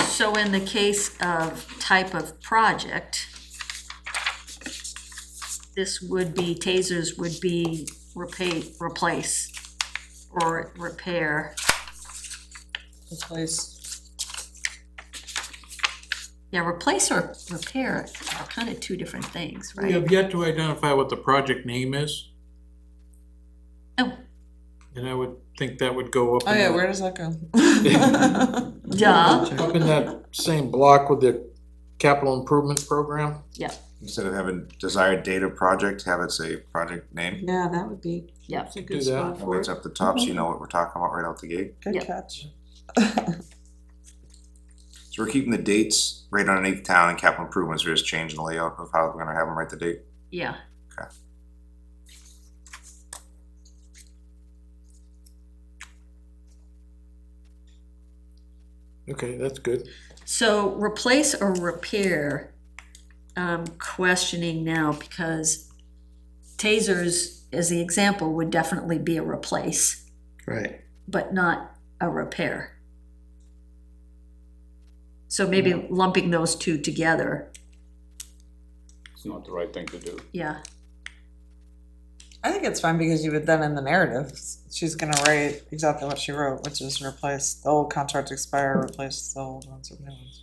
So in the case of type of project, this would be, tasers would be replace or repair. Replace. Yeah, replace or repair are kind of two different things, We right? have yet to identify what the project name is, Oh, and I would think that would go up. Oh in yeah, the- where does that go? duh, Up in that same block with the capital improvement program. Instead of having desired data project, have it say project name. Yeah, that would be, yeah, that's a Do good that. spot That for way it. it's up the top, so you know what we're talking about right out the gate. Good Yep. catch. So we're keeping the dates right underneath town and capital improvements, we're just changing the layout of how we're gonna have them write the date. yeah. Okay. Okay, that's good. So replace or repair, questioning now because tasers, as the example, would definitely be a replace, Right. but not a repair. So maybe lumping those two together, It's not the right thing to do. yeah, I think it's fine because you would then in the narrative, she's gonna write exactly what she wrote, which is replace the old contract expire, replace the old ones with new ones.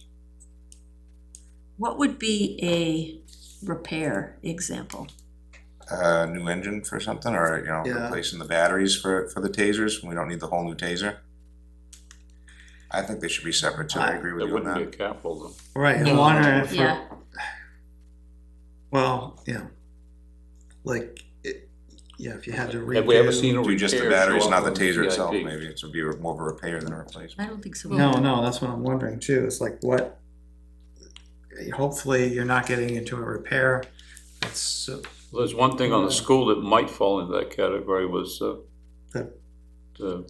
what would be a repair example? New engine for something, or, you know, Yeah. replacing the batteries for the tasers, we don't need the whole new taser. I think they should be separate too, I agree with That you on wouldn't be a that. capital though. Right, I'm No. wondering if, Yeah, well, yeah. Like, yeah, if you had to redo. Have we ever seen a Do just the repair batteries, show not up the on taser itself, CIP? maybe, it would be more of a repair than a replacement. I don't think so. No, that's what I'm wondering too, it's like what, hopefully you're not getting into a repair. It's, Well, there's one thing on the school that might fall into that category was, The- the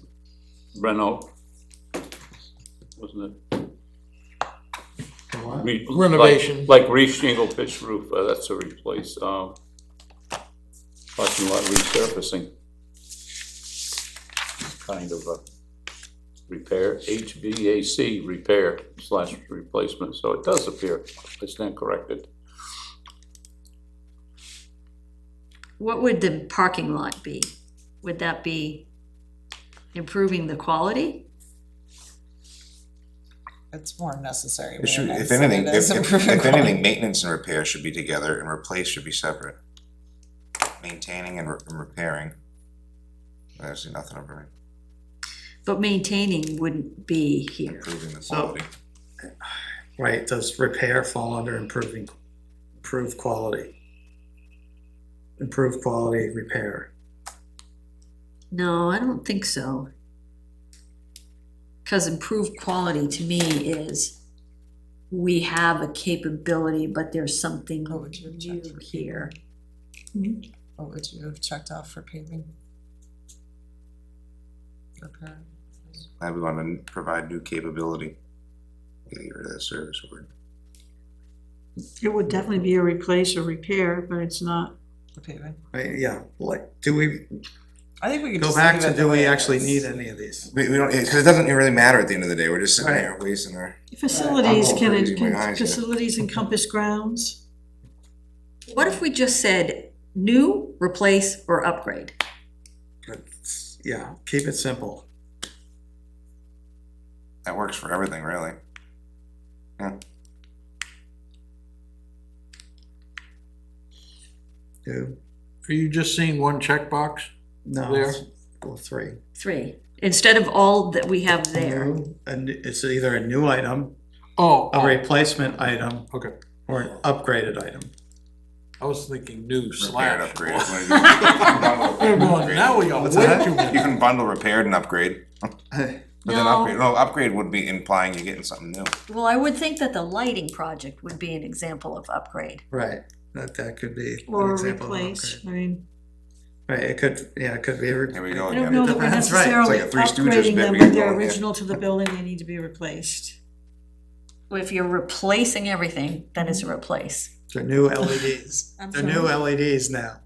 Renault, wasn't it? what? Renovation. Like reef shingle pitch roof, that's a replace, parking lot resurfacing. Kind of a repair, HVAC repair / replacement, so it does appear, I stand corrected. What would the parking lot be? Would that be improving the quality? It's more necessary. It should, maintenance if than anything, it is if improving anything, quality. maintenance and repair should be together and replace should be separate. Maintaining and repairing. I see nothing over it, But maintaining wouldn't be here. improving the So- quality. Right, does repair fall under improved quality? Improved quality repair. No, I don't think so. Because improved quality to me is, we have a capability, but there's something What would you have checked new for here. What would you have checked off for paving? Repair. I would want to provide new capability. Get rid of that service word. It would definitely be a replace or repair, but it's not. For paving. Right, yeah, like, do we I think we could go just back leave to, it the do we way it actually is. need any of these? We don't, because it doesn't really matter at the end of the day, we're just sitting Right. there wasting our. Facilities I'm going crazy, my eyes, yeah. facilities encompass grounds. What if we just said new, replace, or upgrade? Yeah, keep it simple. That works for everything, really. Yeah. Do, Are you just seeing one checkbox? no, There. well, three. 3, instead of all that we have there. And it's either a new item, Oh, a replacement item, okay. or an upgraded item. I was thinking new Repaired, slash. upgrade. We're going, now we got What's way that? too You many. can bundle repaired and upgrade, but then No. upgrade, no, upgrade would be implying you're getting something new. Well, I would think that the lighting project would be an example of upgrade. Right, that could be an Or example of an replace, upgrade. I mean, Right, it could be a. Here we go I don't again. know that we're Depends, right. It's necessarily like a Three Stooges upgrading bit them, we but got they're going here. original to the building, they need to be replaced. If you're replacing everything, then it's a replace. They're new LEDs. I'm They're new LEDs now.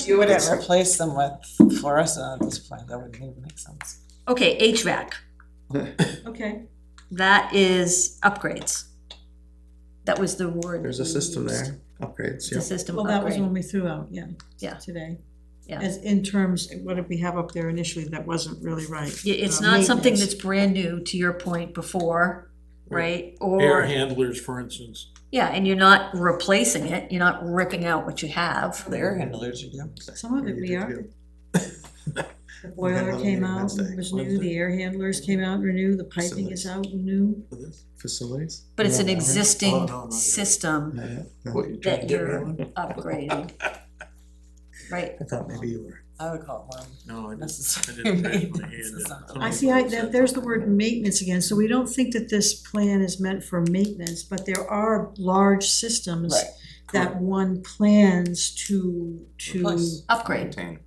You wouldn't replace them with fluorescent at this point, that wouldn't even make sense. Okay, HVAC, Okay, that is upgrades. That was the word. There's a we system used. there, upgrades, The yeah. system well, that was upgrade. one we threw out, yeah. Yeah. Today. Yeah. As in terms, what did we have up there initially that wasn't really right? It's not something Maintenance. that's brand new, to your point before, right? Air Or, handlers, for instance. yeah, and you're not replacing it, you're not ripping out what you have. The air handlers you do. Some of it we are. The had boiler another came meeting out, Wednesday. was new, the air handlers came out, and were new, the piping is out and new. Facilities? But it's an Yeah. existing Oh, no, no. system Yeah, yeah. No, What, you're trying that to get you're rid of it? upgrading. Right, I thought maybe you were. I would call it one No, I didn't. necessary I didn't maintenance. actually hand It's it. not- I see, there's the word maintenance again, so we don't think that this plan is meant for maintenance, but there are large systems Right. that one plans to, Replace. upgrade, Maintain.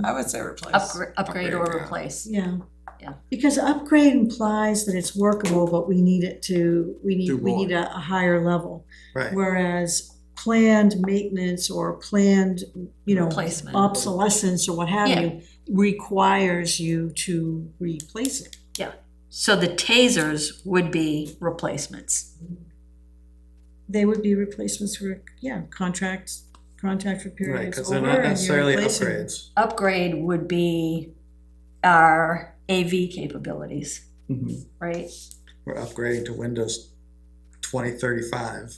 I would say replace. upgrade or Upgrade, yeah. replace. yeah. Yeah. Because upgrade implies that it's workable, but we need it to, we Do need more. a higher level. Right. Whereas planned maintenance or planned, Replacement. obsolescence or what have Yeah. you, requires you to replace it. So the tasers would be replacements. They would be replacements for, contract for Right, periods because they're over, not and you're necessarily replacing- upgrades. Upgrade would be our AV capabilities, Mhm. right? We're upgrading to Windows 2035.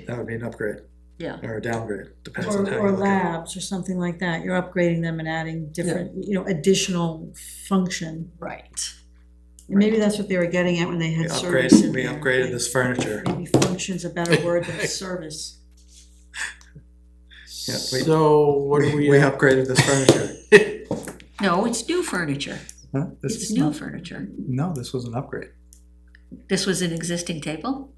That would be an upgrade. Yeah. Or a downgrade, depends on how you Or look at labs or something like that, you're upgrading them and adding different, additional function. Right. And maybe that's what they were getting at when they it. had service in We there. upgraded like, this furniture. Maybe function's a better word than service. Yeah, we- So what do We we, upgraded this furniture. No, it's new furniture. Huh? This It's is new not, furniture. no, this was an upgrade. This was an existing table?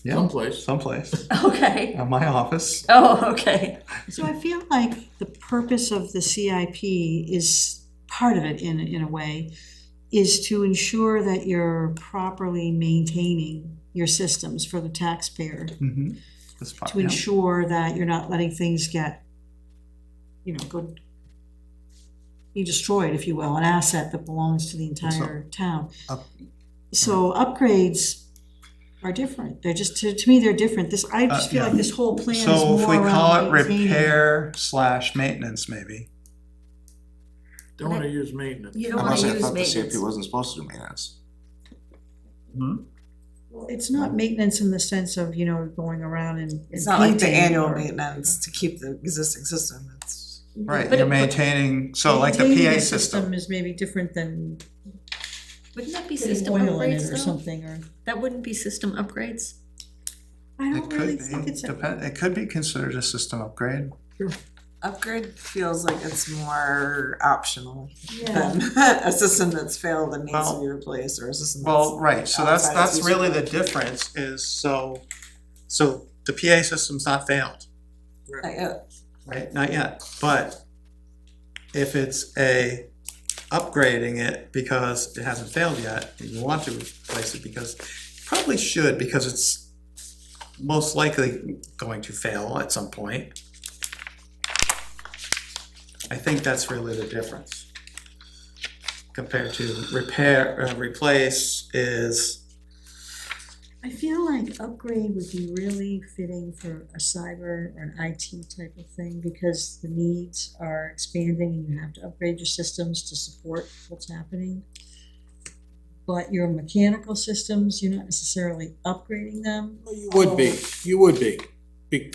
Yeah, someplace? someplace, Okay. at my office. Oh, okay. So I feel like the purpose of the CIP is, part of it in a way, is to ensure that you're properly maintaining your systems for the taxpayer. Mhm. This part, To yeah. ensure that you're not letting things get, be destroyed, if you will, an asset that belongs to the entire town. Up- So upgrades are different, they're just, to me, they're different, I just feel yeah. like this whole plan is So if we more call around it maintaining. repair/maintenance, maybe. Don't wanna use maintenance. You don't I wanna must say, I use thought the CIP maintenance. wasn't supposed to do maintenance. It's not maintenance in the sense of, going around and It's not like the painting annual or- maintenance to keep the existing system, it's. Right, But you're it- maintaining, so like the Maintaining PA a system. is maybe different than Wouldn't that be putting system oil in it upgrades or though? something, or, That wouldn't be system upgrades? I It don't really could think be, it's a. it could be considered a system upgrade. Upgrade feels like it's more optional Yeah, than a system that's failed and needs to Well- be replaced, or a system that's. Well, right, so outside its that's useful really the life. difference is, so the PA system's not failed, Not yet. right, not yet, but if it's upgrading it because it hasn't failed yet, and you want to replace it because, probably should, because it's most likely going to fail at some point. I think that's really the difference. Compared to replace is, I feel like upgrade would be really fitting for a cyber or an IT type of thing, because the needs are expanding and you have to upgrade your systems to support what's happening. But your mechanical systems, you're not necessarily upgrading them. You would be,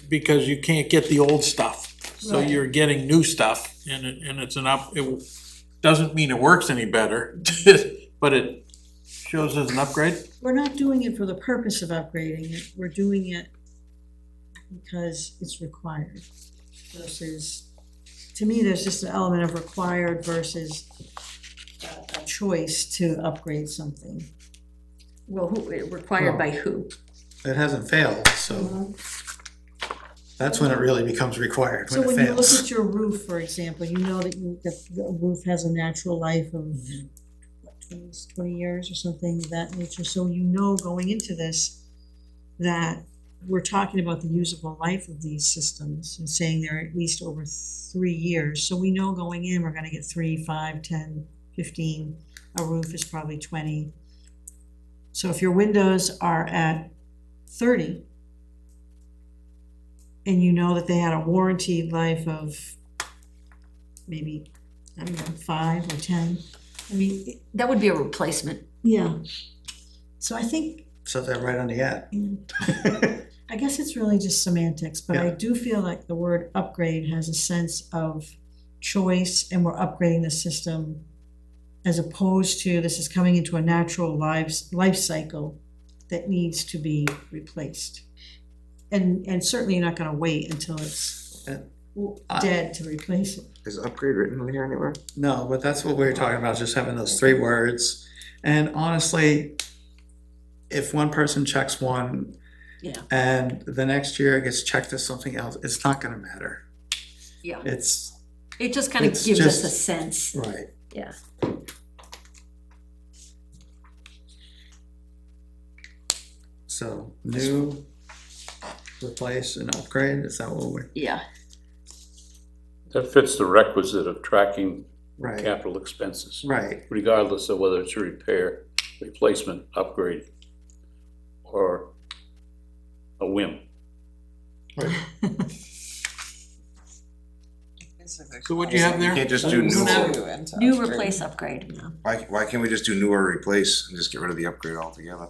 because you can't get the old stuff. So Right. you're getting new stuff and it's it doesn't mean it works any better, but it shows as an upgrade. We're not doing it for the purpose of upgrading it, we're doing it because it's required versus, to me, there's just an element of required versus a choice to upgrade something. Well, required by who? it hasn't failed, so That's when it really becomes required, So when when it you look fails. at your roof, for example, you know that the roof has a natural life of what, 20 years or something of that nature, so you know going into this that we're talking about the usable life of these systems and saying they're at least over 3 years, so we know going in, we're gonna get 3, 5, 10, 15, a roof is probably 20. So if your windows are at 30, and you know that they had a warranty life of maybe, I don't know, 5 or 10, I mean, That would be a replacement. yeah. So I think, So they're right on the ad. I guess it's really just semantics, but I Yeah. do feel like the word upgrade has a sense of choice, and we're upgrading the system as opposed to this is coming into a natural life cycle that needs to be replaced. And certainly you're not gonna wait until it's dead to replace it. Is upgrade written in here anywhere? No, but that's what we were talking about, just having those 3 words. And honestly, if one person checks one Yeah. and the next year it gets checked as something else, it's not gonna matter. Yeah. It's, It just kind of It's gives us a just- sense. right. Yeah. So, new, replace, and upgrade, is that what we're, Yeah. That fits the requisite of tracking right, capital expenses, right, regardless of whether it's a repair, replacement, upgrade, or a whim. So what do you have there? You can't just do New new, app? New, replace, upgrade. why can't we just do new or replace and just get rid of the upgrade altogether?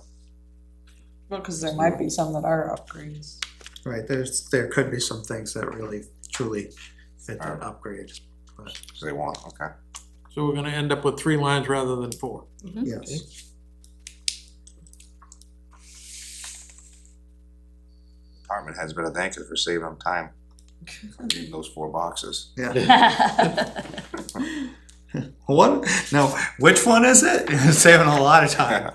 Well, cause there might be some that are upgrades. right, there could be some things that really truly fit that upgrade, but, So they want, okay. So we're gonna end up with 3 lines rather than 4. yes. Department heads better thank us for saving them time. Reading those 4 boxes. Yeah. What, no, which one is it? Saving a lot of time.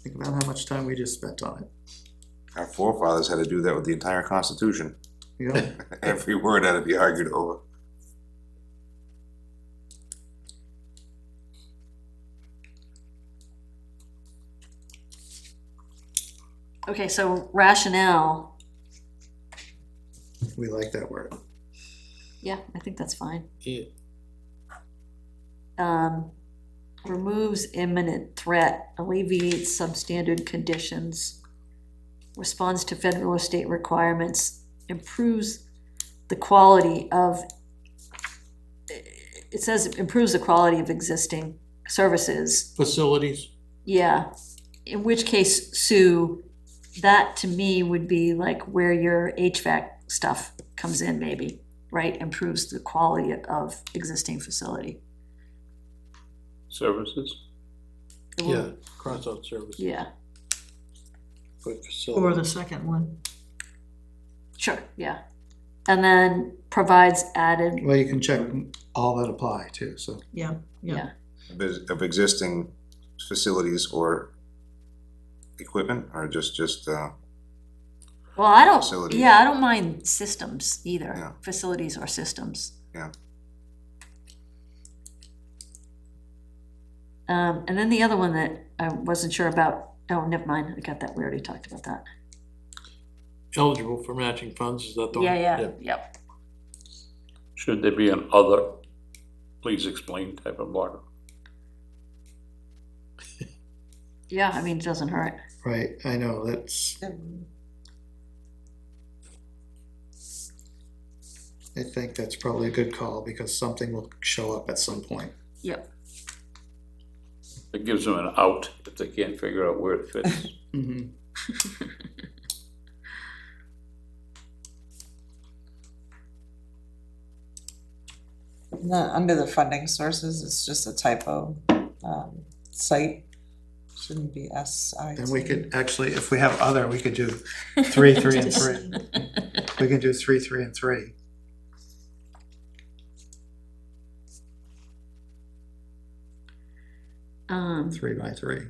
Think about how much time we just spent on it. Our forefathers had to do that with the entire Constitution. You know, Every word had to be argued over. Okay, so rationale, we like that word. yeah, I think that's fine. Yeah. Removes imminent threat, alleviates substandard conditions, responds to federal or state requirements, improves the quality of, it says improves the quality of existing services. Facilities, Yeah, in which case, Sue, that to me would be like where your HVAC stuff comes in maybe, right? Improves the quality of existing facility. Services? yeah, cross out services. Yeah, Put Or facility. the second one. sure, yeah. And then provides added, Well, you can check all that apply too, so. Yeah, yeah, Of existing facilities or equipment, or just, well, I don't, Facilities. yeah, I don't mind systems Yeah. either, facilities or systems. yeah. And then the other one that I wasn't sure about, oh, never mind, I got that, we already talked about that. Eligible for matching funds, is that the one? Yeah, yep. Should there be an other, please explain type of block? Yeah, I mean, it doesn't hurt. Right, I know, that's, I think that's probably a good call, because something will show up at some point. Yep. It gives them an out if they can't figure out where it fits. Mhm. And then under the funding sources, it's just a typo. Site shouldn't be SIT. And we could, actually, if we have other, we could do 3, 3, and 3. We can do 3, 3, and 3. Um, 3 by 3.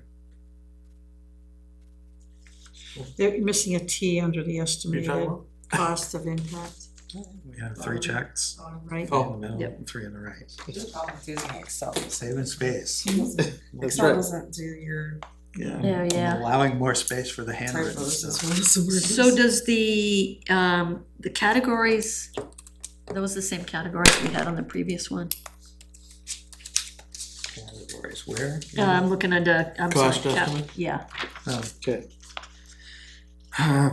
They're missing a T under the What are you estimated talking about? cost of impact, We have 3 checks, right? Oh. in the middle, Yep. and 3 on the right. The problem with using Excel. Saving space. That's Excel right. doesn't do your Yeah. Yeah, yeah. And allowing more space for the handwritten typos as stuff. well as the word. So does the categories, those the same categories we had on the previous one? Categories, where? I'm looking under, I'm sorry. Cost estimate? Yeah, Oh. Okay.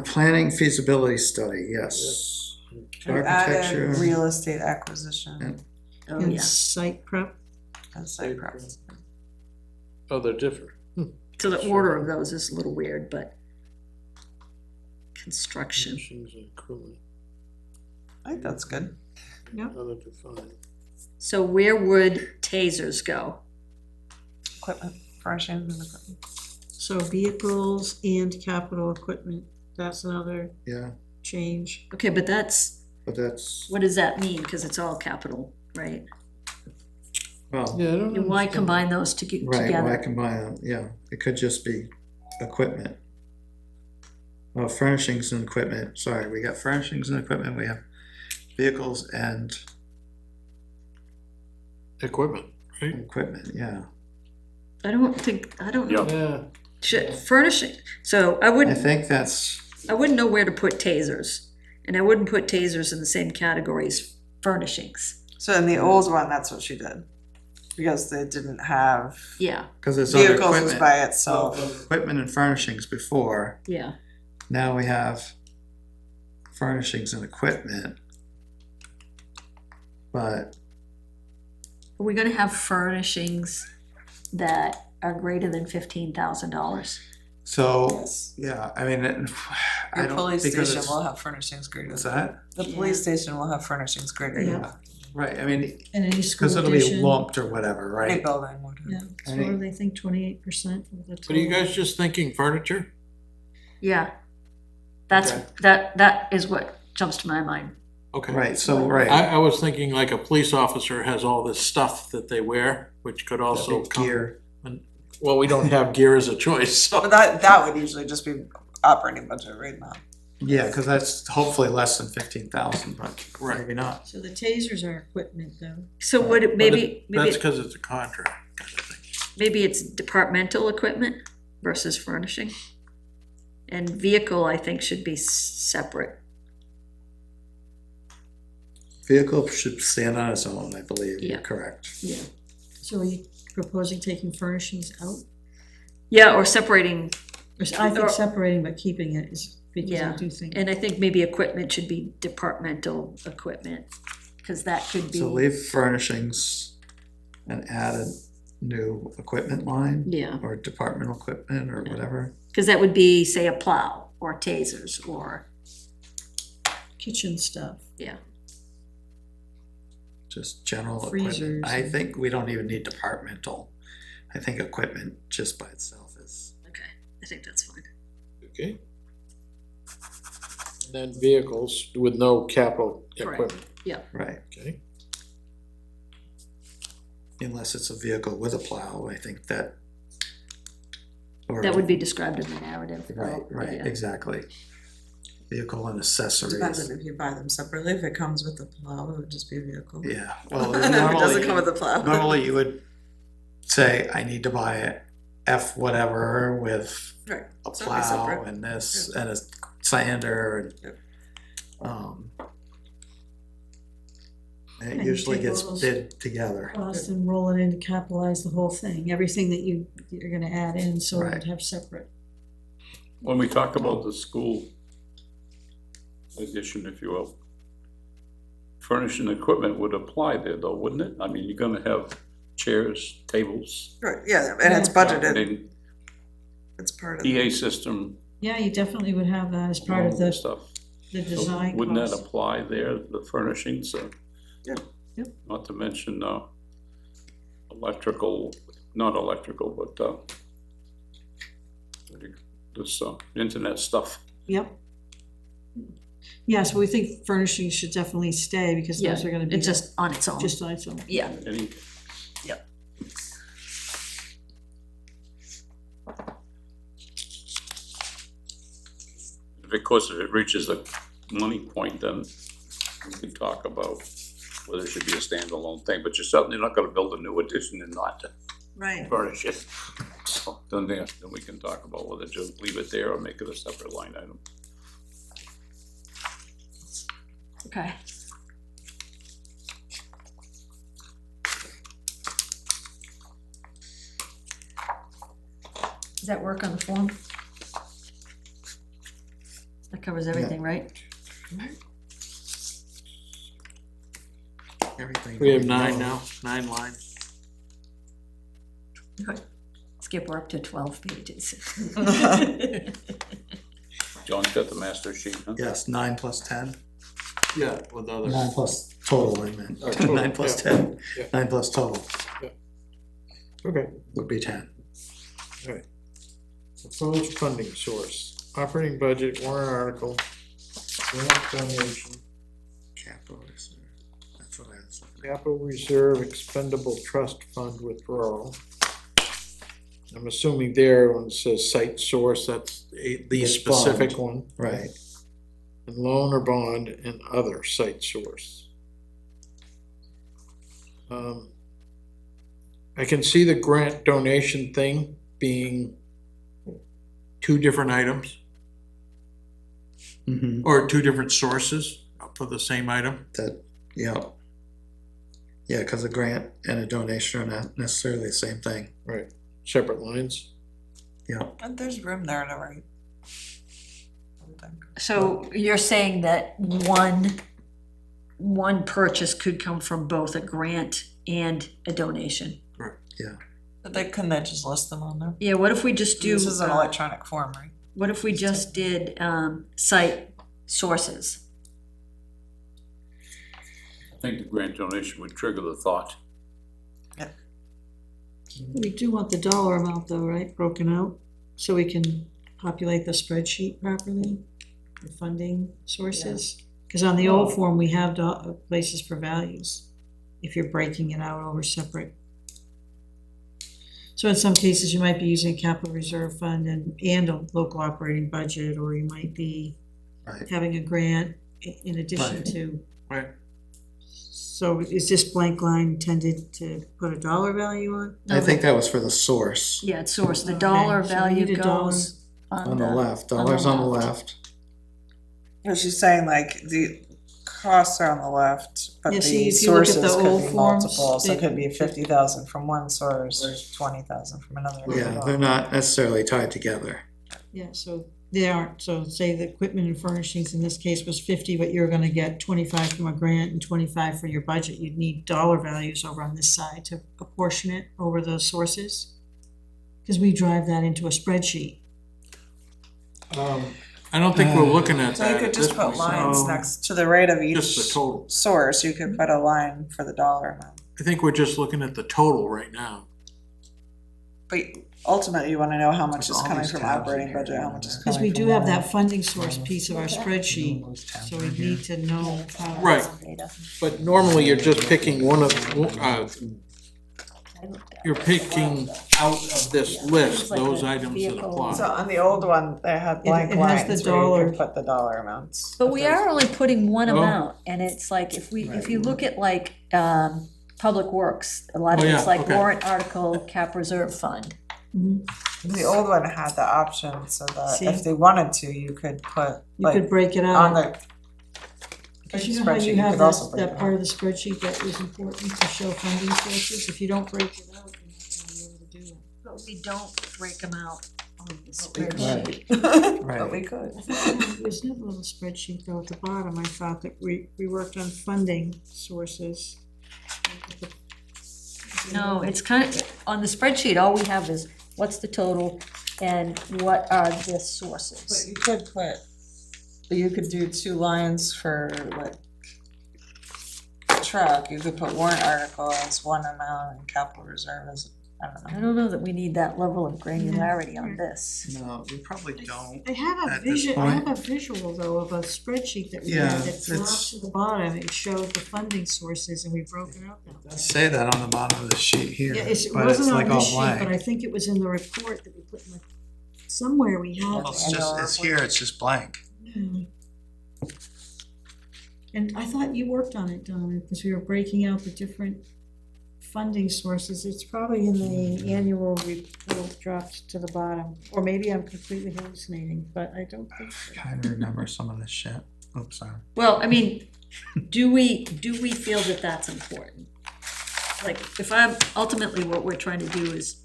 Planning feasibility study, yes. Architecture. Added real estate acquisition oh, And yeah. site prep, and site prep. Oh, they're different. So the order of those is a little weird, but construction. Machines and equipment, I think that's good. other defined. So where would tasers go? Equipment, furnishings and equipment. so vehicles and capital equipment, that's another Yeah, change. Okay, but that's, but that's, what does that mean? Because it's all capital, right? well, Yeah, I don't And why understand. combine those right, why together? combine them? Yeah, it could just be equipment. Well, furnishings and equipment, sorry, we got furnishings and equipment, we have vehicles and Equipment, right? equipment, yeah. I don't know. Yeah. Should furnishing, so I I wouldn't, think that's, I wouldn't know where to put tasers. And I wouldn't put tasers in the same category as furnishings. So in the old one, that's what she did. Because they didn't have, Yeah, because it's under vehicles was equipment. by itself. Equipment and furnishings before, yeah. now we have furnishings and equipment. But, Are we gonna have furnishings that are greater than $15,000? so, Yes. yeah, I mean, I Your don't, police because station it's, will have furnishings greater what's than. that? The police station will have furnishings greater than Yeah. that. Right, I mean, And any school because it'll be addition. lumped or whatever, Any right? building would Yeah, have. so what do they think, 28% of the total? But are you guys just thinking furniture? Yeah. That's, Okay. that is what jumps to my mind. Okay. Right, so, right. I was thinking like a police officer has all this stuff that they wear, which could also Big come. gear. Well, we don't have gear as a choice, But so. that would usually just be operating budget right now. Yeah, because that's hopefully less than 15,000, but Right. maybe not. So the tasers are equipment though. So would it, But maybe, That's because it's a contract. I think. maybe it's departmental equipment versus furnishing? And vehicle, I think, should be separate. Vehicle should stand on its own, I believe, you're Yeah. correct. Yeah. So are you proposing taking furnishings out? Yeah, or separating, Or I think Or- separating but keeping it is, because I Yeah. do think. and I think maybe equipment should be departmental equipment, because that could be. So leave furnishings and add a new equipment line, Yeah, or departmental equipment, or whatever. because that would be, say, a plow, or tasers, or, Kitchen stuff. yeah. Just general Freezers equipment. I and- think we don't even need departmental. I think equipment just by itself is, Okay, I think that's fine. Okay. And then vehicles with no capital Correct. equipment, right. okay? Unless it's a vehicle with a plow, I think that. Or- That would be described in the narrative. Right, right, Yeah. exactly. Vehicle and Depends accessories. on if you buy them separately. If it comes with the plow, it would just be a vehicle. Yeah, well, If it doesn't come normally, with the plow. normally you would say, I need to buy a F whatever with Right. a So it'd be plow separate. and this and a sander Yep. and And it you usually take all gets those bid together. Cost and roll it in to capitalize the whole thing, everything that you're gonna add in, so it Right. would have separate. When we talk about the school addition, if you will, furnishing equipment would apply there though, wouldn't it? I mean, you're gonna have chairs, tables, Right, yeah, and it's budgeted. carpeting, It's part of. EA system, Yeah, you definitely would have that as part all of that the stuff. design Wouldn't that cost. apply there, the furnishings? Yeah. Yep. Not to mention, electrical, not electrical, but, what do you- this, internet stuff. Yep. Yeah, so we think furnishings should definitely stay, because Yeah, those are gonna be it's just on its own. just on its own. Yeah, Any, of course, if it reaches the money point, then we can talk about whether it should be a standalone thing, but you're certainly not gonna build a new addition and not Right. furnish it. So then we can talk about whether to leave it there or make it a separate line item. Okay. Does that work on the form? That covers everything, right? Everything. We have 9 now, 9 lines. Skip, we're up to 12 pages. John's got the master sheet, huh? Yes, 9 plus 10. Yeah, with other. 9 plus total, I meant. Oh, total, 9 plus yeah. 10. Yeah. 9 plus total Okay. would be 10. Proposed funding source, operating budget, warrant article, grant donation, Capital reserve. That's what I was looking capital reserve, expendable trust fund withdrawal. I'm assuming there when it says site source, that's the It's specific bond. one. at. Right. And loan or bond and other site source. I can see the grant donation thing being 2 different items Mm-hmm. or 2 different sources for the same item. That, yeah. Yeah, because a grant and a donation are not necessarily the same thing. Right. Separate lines. Yeah. And there's room there to write. I think. So you're saying that one purchase could come from both a grant and a donation? But they couldn't they just list them on there? Yeah, what if we just do, This is an electronic form, right? what if we just did, site sources? I think the grant donation would trigger the thought. We do want the dollar amount though, right, broken out, so we can populate the spreadsheet properly, the funding sources. Because on the old form, we have places for values, if you're breaking it out over separate. So in some cases, you might be using a capital reserve fund and a local operating budget, or you might be Right. having a grant in addition Right. to. Right. So is this blank line intended to put a dollar value on? I think that was for the source Yeah, it's source, the Okay, dollar so we value need a dollar goes on the left. Dollars on the left. But she's saying like the costs are on the left, but Yeah, the see, if you look at sources the could old be forms, multiple, so it they- could be 50,000 from one source, 20,000 from another. Yeah, they're not necessarily tied together. Yeah, so they aren't, so say the equipment and furnishings in this case was 50, but you're gonna get 25 from a grant and 25 for your budget, you'd need dollar values over on this side to apportion it over the sources. Cause we drive that into a spreadsheet. I don't think we're looking at So you that could at just this put point. lines So- next to the rate of each Just the total. source, you could put a line for the dollar amount. I think we're just looking at the total right now. But ultimately, you wanna know how much There's is all coming these from tabs in operating here, budget, how yeah. much is coming Cause from. we do have loan. that funding source piece of our spreadsheet, so we need to know how. Right. But normally you're just picking one of, you're picking out of this list, those items that So apply. on the old one, they had blank it has the lines where you dollar. could put the dollar amounts. But we are only putting one Oh. amount, and it's like, if you look at like, Public Works, a lot of Oh, it's yeah, like okay. warrant article, cap reserve fund. The old one had the option so that See? if they wanted to, you could put You could like break it on out, the cause you know how spreadsheet, you you have could also that, break that it part out. of the spreadsheet that is important to show funding sources, if you don't break it out, you're not gonna be able to do it. But we don't break them out on the we spreadsheet. But Right. we could. There's never a little spreadsheet though at the bottom, I thought that we worked on funding sources. No, it's kind of, on the spreadsheet, all we have is what's the total and what are the But sources. you could do 2 lines for like truck, you could put warrant article as one amount and capital reserve as, I don't I know. don't know that we need that level of granularity on this. No, we probably don't. I have a At this visual, I have point- a visual though of a spreadsheet that we Yeah, had that it's- drops to the bottom, it shows the funding sources and we broke it out now. Say that on the bottom of the sheet here, Yeah, but it it's wasn't on like this all sheet, but blank. I think it was in the report that we put in the, somewhere we have Well, it. it's just, it's here, it's just blank. Yeah. And I thought you worked on it, Donna, because we were breaking out the different funding sources. It's probably in the annual report dropped to the bottom. Or maybe I'm completely hallucinating, but I don't think so. Kinda remember some of this shit. Oops, sorry. Well, I mean, do we feel that that's important? Like, if ultimately what we're trying to do is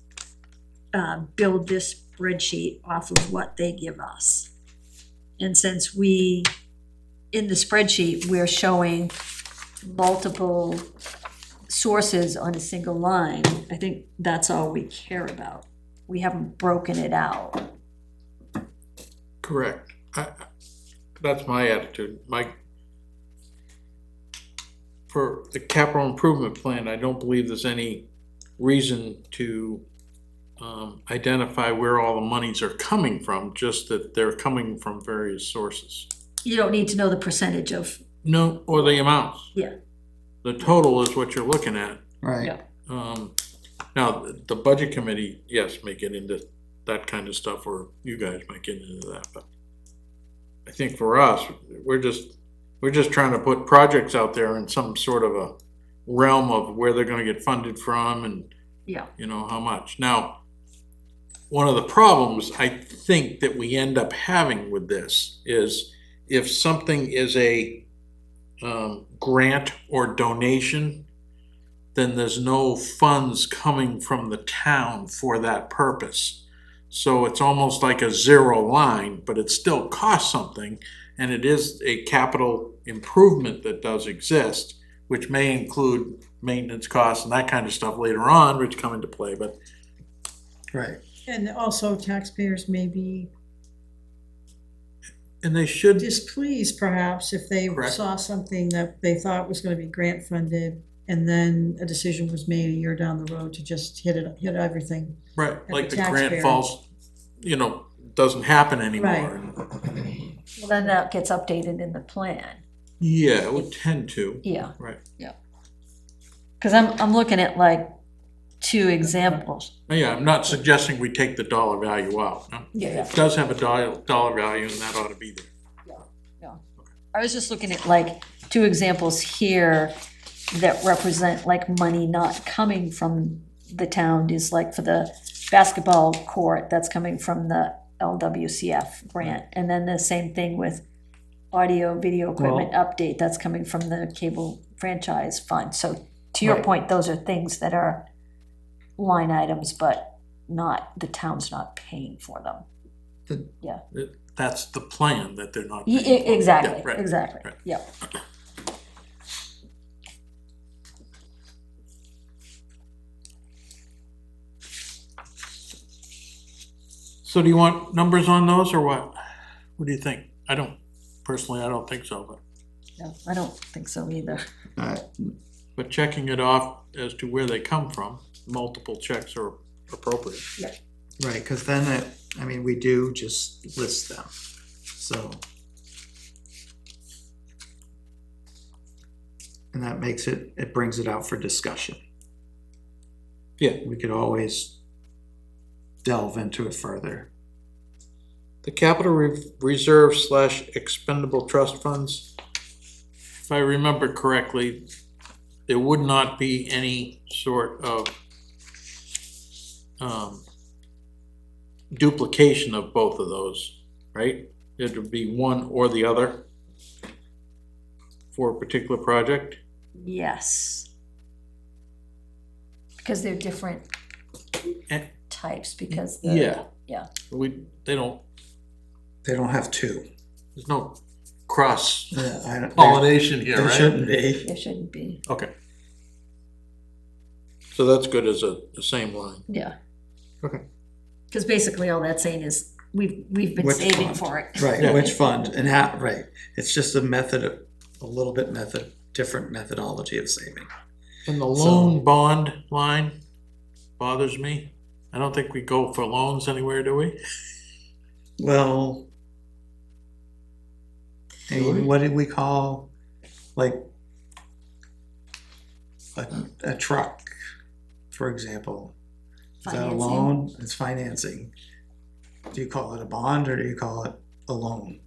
build this spreadsheet off of what they give us. And since in the spreadsheet, we're showing multiple sources on a single line, I think that's all we care about. We haven't broken it out. Correct. That's my attitude. For the capital improvement plan, I don't believe there's any reason to identify where all the monies are coming from, just that they're coming from various sources. You don't need to know the percentage of, No, or the amounts. yeah. The total is what you're looking at. Right. Yeah. Now, the budget committee, yes, may get into that kind of stuff, or you guys might get into that, but I think for us, we're just trying to put projects out there in some sort of a realm of where they're gonna get funded from and, Yeah. you know, how much. Now, one of the problems I think that we end up having with this is if something is a grant or donation, then there's no funds coming from the town for that purpose. So it's almost like a zero line, but it still costs something, and it is a capital improvement that does exist, which may include maintenance costs and that kind of stuff later on, which come into play, but Right. And also taxpayers may be and they should, displeased perhaps if they Correct. saw something that they thought was gonna be grant funded, and then a decision was made a year down the road to just hit everything. right, like the the grant taxpayer. falls, you know, doesn't happen anymore. Right. Well, then that gets updated in the plan. Yeah, it would tend to, Yeah. right. Because I'm looking at like two examples. Yeah, I'm not suggesting we take the dollar value out. No. Yeah. It does have a dollar value, and that ought to be there. I was just looking at like two examples here that represent like money not coming from the town is like for the basketball court, that's coming from the LWCF grant. And then the same thing with audio, video equipment update, that's coming from the cable franchise fund. So to your Right. point, those are things that are line items, but the town's not paying for them. That's the plan that they're not. paying for. Exactly, Yeah, right, exactly, right. yeah. So do you want numbers on those, or what? What do you think? I don't think so, but. No, I don't think so either. But checking it off as to where they come from, multiple checks are appropriate. Right, cause then we do just list them, so. And that makes it brings it out for discussion. Yeah. We could always delve into it further. The capital reserve / expendable trust funds, if I remember correctly, there would not be any sort of duplication of both of those, right? It would be one or the other for a particular project. Yes. Because they're different Eh. types, because Yeah. yeah. They don't, They don't have two. there's no cross I don't, pollination here, there right? shouldn't be. There shouldn't be, Okay. So that's good as the same line. yeah. Okay. Because basically all that's saying is, we've been Which saving fund? for it. Right, Yeah. which fund and how, right, it's just a method, a little bit different methodology of saving. And the loan bond line bothers me. I don't think we go for loans anywhere, do we? Well, I mean, what did we call, like, a truck, for example? Is that a Financing. loan? It's financing. Do you call it a bond or do you call it a loan?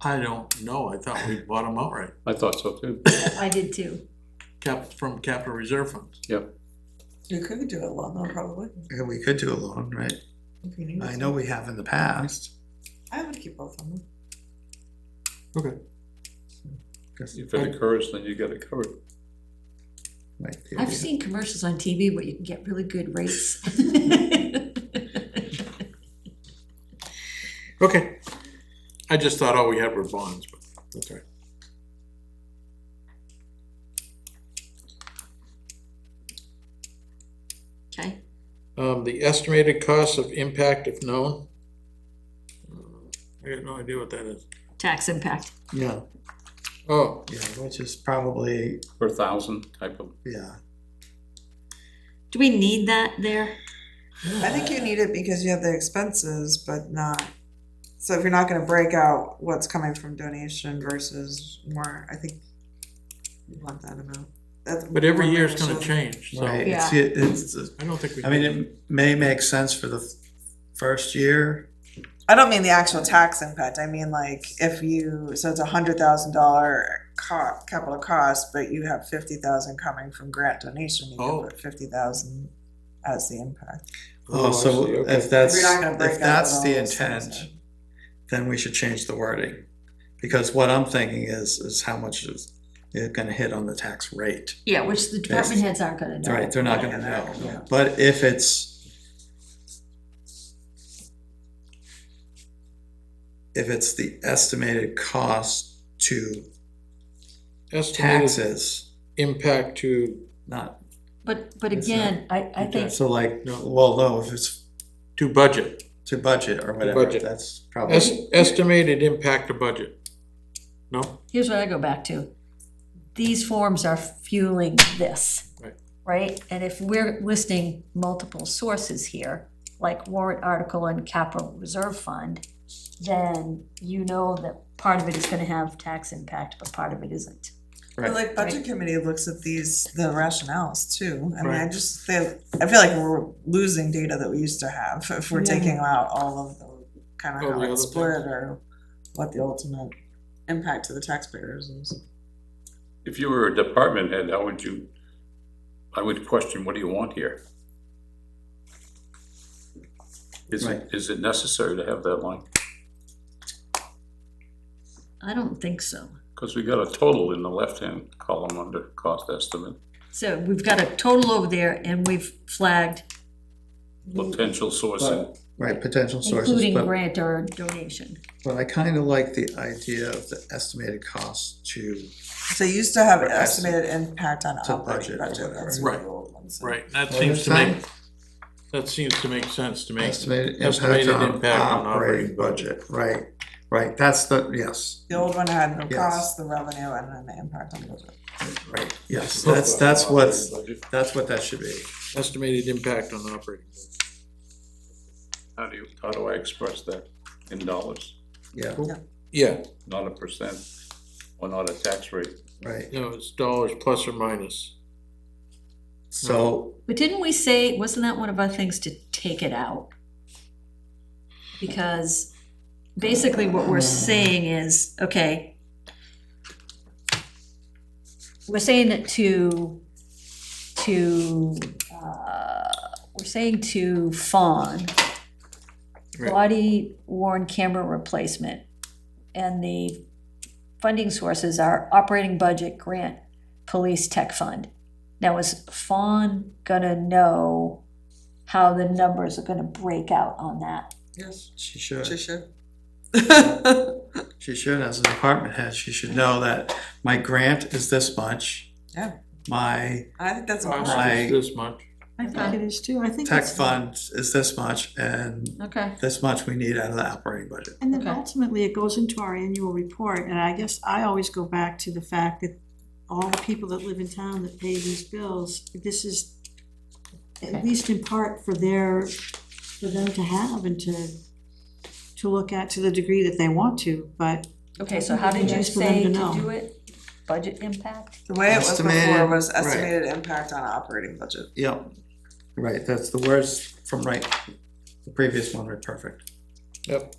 I don't know, I thought we bought them outright, I thought so too. I did too. from capital reserve funds. Yep. You could do it alone though, probably, Yeah, we could do a loan, right? if you needed I to. know we have in the past. I would keep both of them. Okay. If it occurs, then you get it covered. Might be I've a- seen commercials on TV where you can get really good rates. Okay, I just thought all we had were bonds, but that's all right. Okay, The estimated cost of impact if known. I got no idea what that is. tax impact. Yeah, Oh, yeah, which is probably, Per thousand type of, yeah, Do we need that there? I think you need it because you have the expenses, but not, so if you're not gonna break out what's coming from donation versus more, I think you want that amount. but every year it's gonna change, so right, Yeah. it's, I don't think we. I mean, it may make sense for the first year. I don't mean the actual tax impact, I mean like if you, so it's $100,000 capital cost, but you have 50,000 coming from grant donation, you Oh. can put 50,000 as the impact. Oh, I so see, okay. if that's, If you're not gonna break if out that's the all those things, intent, then we should change the wording. Because what I'm thinking is how much is it gonna hit on the tax rate? Yeah, which the department heads aren't gonna know. Right, they're not gonna Yeah. know. But if it's the estimated cost to Estimated taxes, impact to not, But It's again, I think, so like, No. well, no, if it's budget. to budget or whatever, budget. that's probably, Estimated impact to budget. No? here's what I go back to. These forms are fueling this. Right. Right? And if we're listing multiple sources here, like warrant article and capital reserve fund, then you know that part of it is gonna have tax impact, but part of it isn't. But right, like budget committee looks at the rationales too. I mean, I Right. just, I feel like we're losing data that we used to have if we're taking out all of the kind of All how the it's other split or what the ultimate impact to the taxpayers is. if you were a department head, how would you, I would question, what do you want here? Right. Is it necessary to have that line? I don't think so. Because we got a total in the left-hand column under cost estimate, So we've got a total over there and we've flagged potential sourcing. right, potential sources, including but, grant or donation. but I kinda like the idea of the estimated cost to, So you used to have Or estimated impact on to operating budget or budget, that's whatever. what the old one said. Right, that What seems is to that? make, that seems to make sense to me. estimated Estimated impact impact on on operating operating budget, right, that's the, yes, The old one had no Yes. cost, the revenue, and then the impact on budget. right, yes, that's what that should be. Estimated impact on operating budget. How do I express that in dollars? Yeah, Yeah, Not a percent, or not a tax rate? right, no, it's dollars plus or minus. so, But didn't we say, wasn't that one of our things to take it out? Because basically what we're saying is, okay, we're saying that we're saying to fawn, Right. body worn camera replacement, and the funding sources are operating budget, grant, police tech fund. Now, is fawn gonna know how the numbers are gonna break out on that? Yes, she should. she should. She should, as a department head, she should know that my grant is this much. Yeah. My I think that's Cost important. is this much. I think it is too, I think. tech it's- fund is this much, and Okay. this much we need out of the operating budget. And then Okay. ultimately, it goes into our annual report, and I guess I always go back to the fact that all the people that live in town that pay these bills, this is at least in part for them to have and to look at to the degree that they want to, but Okay, so how did you Nice for them say to to know. do it? Budget impact? The way it was before Estimated, was right. estimated impact on operating budget. Yep, right, that's the words from the previous one were perfect. Yep.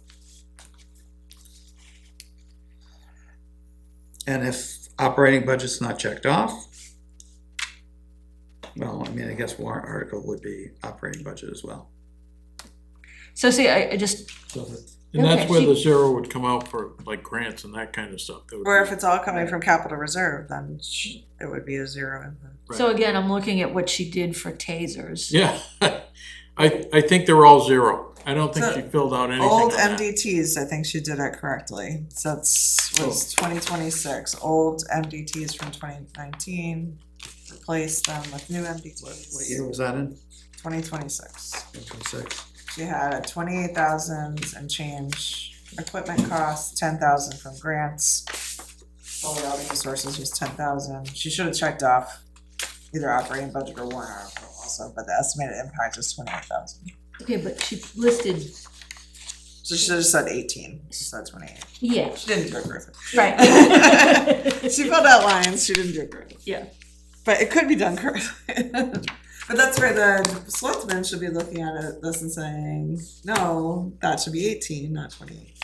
And if operating budget's not checked off, well, I mean, I guess warrant article would be operating budget as well. So see, I just, So that- And that's Okay, where she- the zero would come out for like grants and that kind of stuff. That would Or be- if it's all coming from capital reserve, then it would be a zero impact. so again, I'm looking at what she did for tasers. Yeah, I think they're all zero. I don't think So, she filled out anything Old on that. MDTs, I think she did it correctly, so was 2026, old MDTs from 2019, replace them with new MDTs. What year was that in? 2026. 26. She had 28,000 and change equipment costs, 10,000 from grants. Total revenue sources was 10,000. She should have checked off either operating budget or warrant article also, but the estimated impact is 28,000. Okay, but she listed, So she should have said 18, she said 28. yeah, She didn't do it perfect. right. She filled out lines, she didn't do it correctly. Yeah. But it could be done correctly. But that's where the selectmen should be looking at this and saying, no, that should be 18, not 28.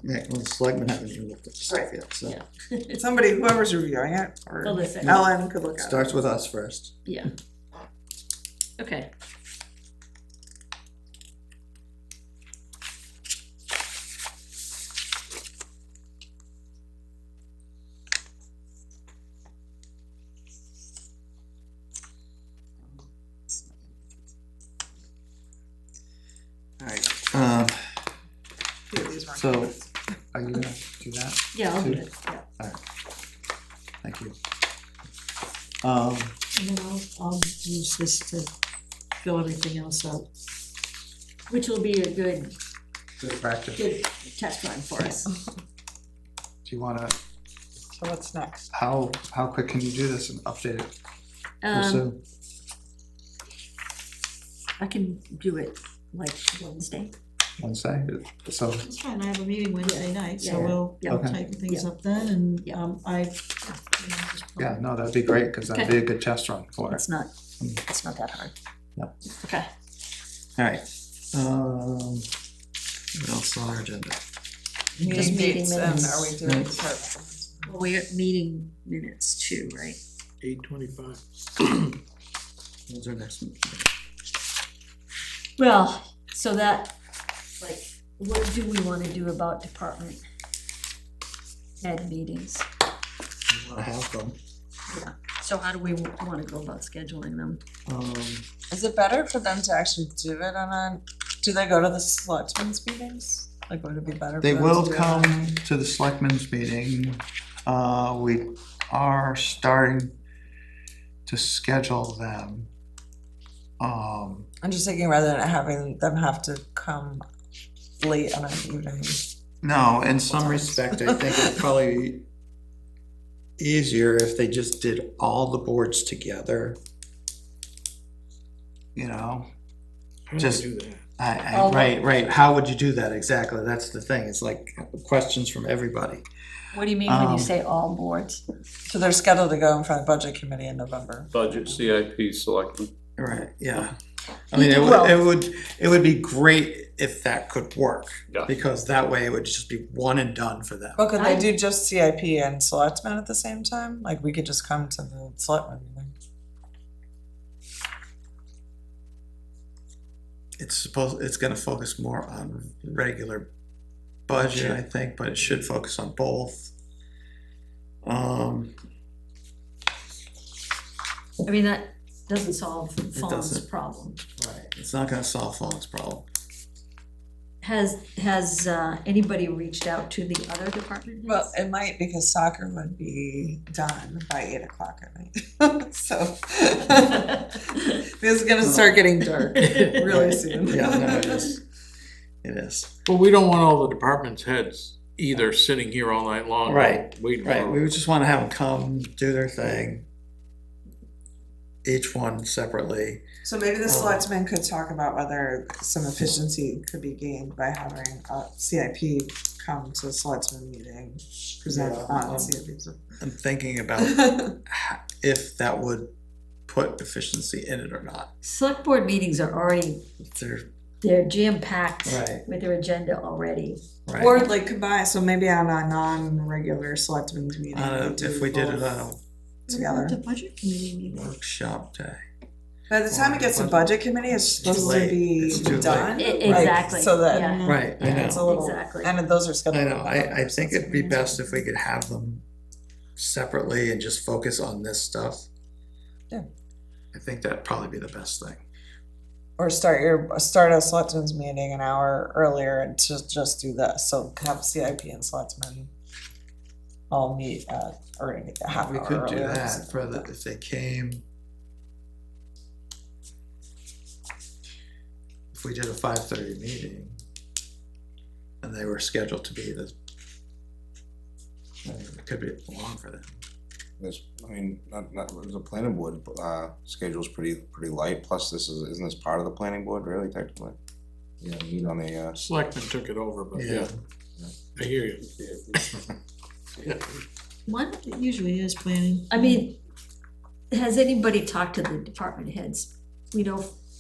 Yeah, well, the selectmen haven't even looked at the stuff Right. yet, so. Yeah. Somebody, whoever's reviewing it, or Well, listen. Ellen could look at it. Starts with us first. Yeah. Okay. Alright, Yeah, these weren't So- good. are you gonna do that? Yeah, I'll do it, yeah. Thank you. And then I'll use this to fill everything else out. Which will be a good Good practice. good test run for us. Do you wanna, So what's next? how quick can you do this and update it? Um, Pursue? I can do it like Wednesday. Wednesday, so, That's fine, I have a meeting Wednesday night, so Yeah. we'll Yeah. Okay. tighten things up then, and, Yeah. yeah, no, that'd be great, cause that'd be a good test run for it. It's not that hard. No. Okay. Alright, what else on our agenda? Just meeting dates, and minutes. are we doing Minutes. departments? Well, we got meeting minutes too, right? 8:25. When's our next meeting? Well, so that, like, what do we wanna do about department head meetings? We wanna have them. Yeah, so how do we wanna go about scheduling them? Is it better for them to actually do it on a, do they go to the selectmen's meetings? Like, would it be better for They them to will do it come on- to the selectmen's meeting. We are starting to schedule them. I'm just thinking rather than having them have to come late on an evening. No, in some respect, I think it'd probably be easier if they just did all the boards together. You know, How do we Just- do that? All the- right, how would you do that exactly? That's the thing, it's like questions from everybody. What do you mean when you Um, say all boards? So they're scheduled to go in front of the budget committee in November. Budget, CIP, selectmen. Right, yeah. I mean, Well- it would be great if that could work, Yeah. because that way it would just be one and done for them. But could I- they do just CIP and selectmen at the same time? Like, we could just come to the selectmen meeting. It's gonna focus more on regular budget, I think, but it should focus on both. I mean, that doesn't solve Fawn's doesn't. problem. Right. It's not gonna solve Fallon's problem. Has anybody reached out to the other department Well, heads? it might because soccer would be done by 8 o'clock at night. So this is gonna start getting dark really soon. Yeah, no, it is. It is. Well, we don't want all the department's heads either sitting here all night long. Right, Waiting Right, we for would just wanna have them come, do their thing. Each one separately. So maybe the selectmen could talk about whether some efficiency could be gained by having CIP come to the selectmen meeting, present Yeah, on CIP. I'm thinking about if that would put efficiency in it or not. Select board meetings are already they're jam-packed Right. with their agenda already. right? Or like combine, so maybe on a non-regular selectmen's meeting, If we did it both on together. The budget committee a meeting. workshop day. By the time it gets to budget committee, it's supposed to late. be It's too late. done. like, Exactly, So that, yeah. Right, I it's a know, little, Exactly. and those are I scheduled. know, I think it'd be best if we could have them separately and just focus on this stuff. Yeah. I think that'd probably be the best thing. Or start a selectmen's meeting an hour earlier and just do this, so have CIP and selectmen all meet at, or a half We hour could do earlier. that for the, if they came. If we did a 5:30 meeting and they were scheduled to be the, it could be long for them. This, I mean, not, the planning board, schedule's pretty light, plus isn't this part of the planning board really technically? Yeah, meet on the, Selectmen took it over, but yeah, I hear you. One, It usually is planning. I mean, has anybody talked to the department heads? We know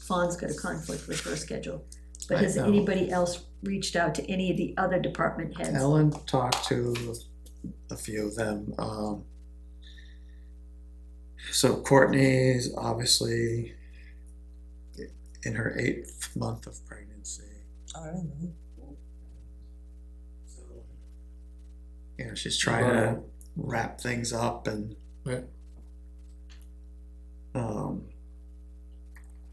Fawn's got a conflict with her schedule, but I has know. anybody else reached out to any of the other department heads? Ellen talked to a few of them, so Courtney's obviously in her 8th month of pregnancy. Oh, I didn't know. So, you know, she's trying to wrap things up and, Right.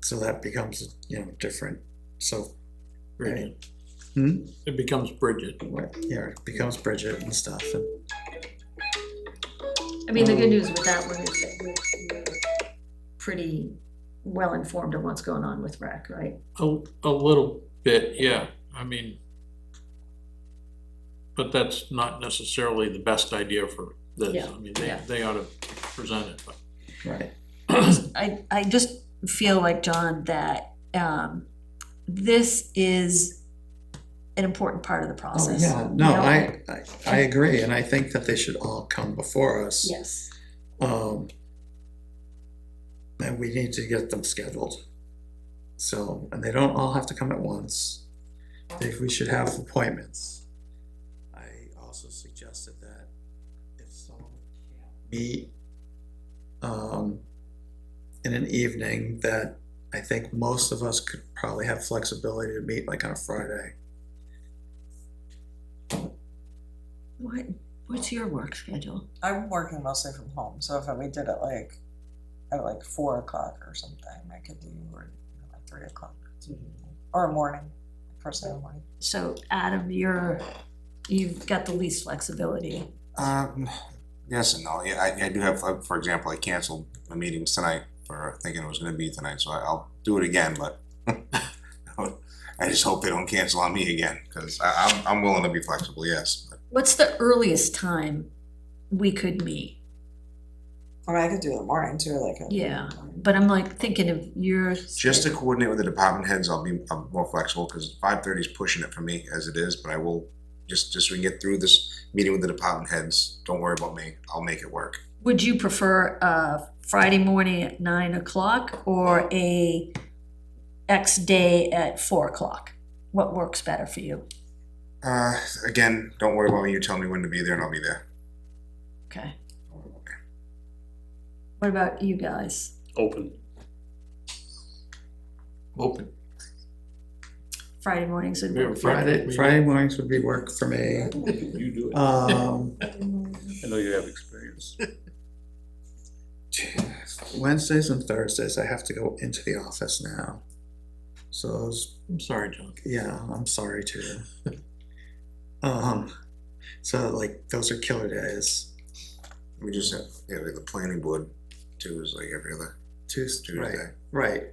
so that becomes, you know, different, so, Bridget. hmm? It becomes Bridget. Yeah, it becomes Bridget and stuff, and, I mean, the good news with that one is that we're pretty well informed of what's going on with rec, right? A little bit, yeah, I mean, but that's not necessarily the best idea for this. Yeah, I mean, yeah. they ought to present it, but. right. I just feel like, John, that this is an important part of the Oh, process. yeah, no, You know, I agree, and I think that they should all come before us. Yes, And we need to get them scheduled. So, and they don't all have to come at once. We should have appointments. I also suggested that if someone can't meet, in an evening, that I think most of us could probably have flexibility to meet like on a Friday. what's your work schedule? I'm working mostly from home, so if we did it like at like 4 o'clock or something, I could do, or like 3 o'clock. Or morning, first thing in the morning. So Adam, you've got the least flexibility. yes and no, yeah, I do have, for example, I canceled my meetings tonight for thinking it was gonna be tonight, so I'll do it again, but I just hope they don't cancel on me again, cause I'm willing to be flexible, yes, but What's the earliest time we could meet? I mean, I could do it in the morning too, like. Yeah, but I'm like thinking of your. just to coordinate with the department heads, I'm more flexible, cause 5:30 is pushing it for me as it is, but I will, just so we can get through this meeting with the department heads, don't worry about me, I'll make it work. Would you prefer a Friday morning at 9 o'clock or a X day at 4 o'clock? What works better for you? Again, don't worry about me, you tell me when to be there and I'll be there. Okay. What about you guys? Open. Open. Friday mornings would Yeah, work for you? Friday mornings would be work for me. You do it. I know you have experience. Wednesdays and Thursdays, I have to go into the office now. So those, I'm sorry, John. yeah, I'm sorry too. So like, those are killer days. We just have, like the planning board too is like every other Tuesday, Tuesday. right.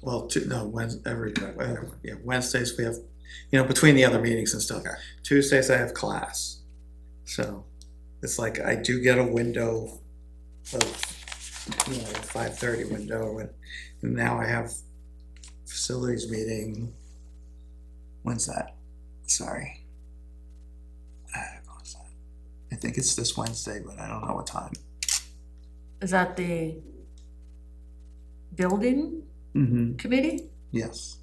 Well, Wednesdays we have, you know, between the other meetings and stuff. Okay. Tuesdays I have class. So it's like I do get a window of, you know, 5:30 window, and now I have facilities meeting. When's that? Sorry. What's that? I think it's this Wednesday, but I don't know what time. Is that the building Mm-hmm. committee? Yes.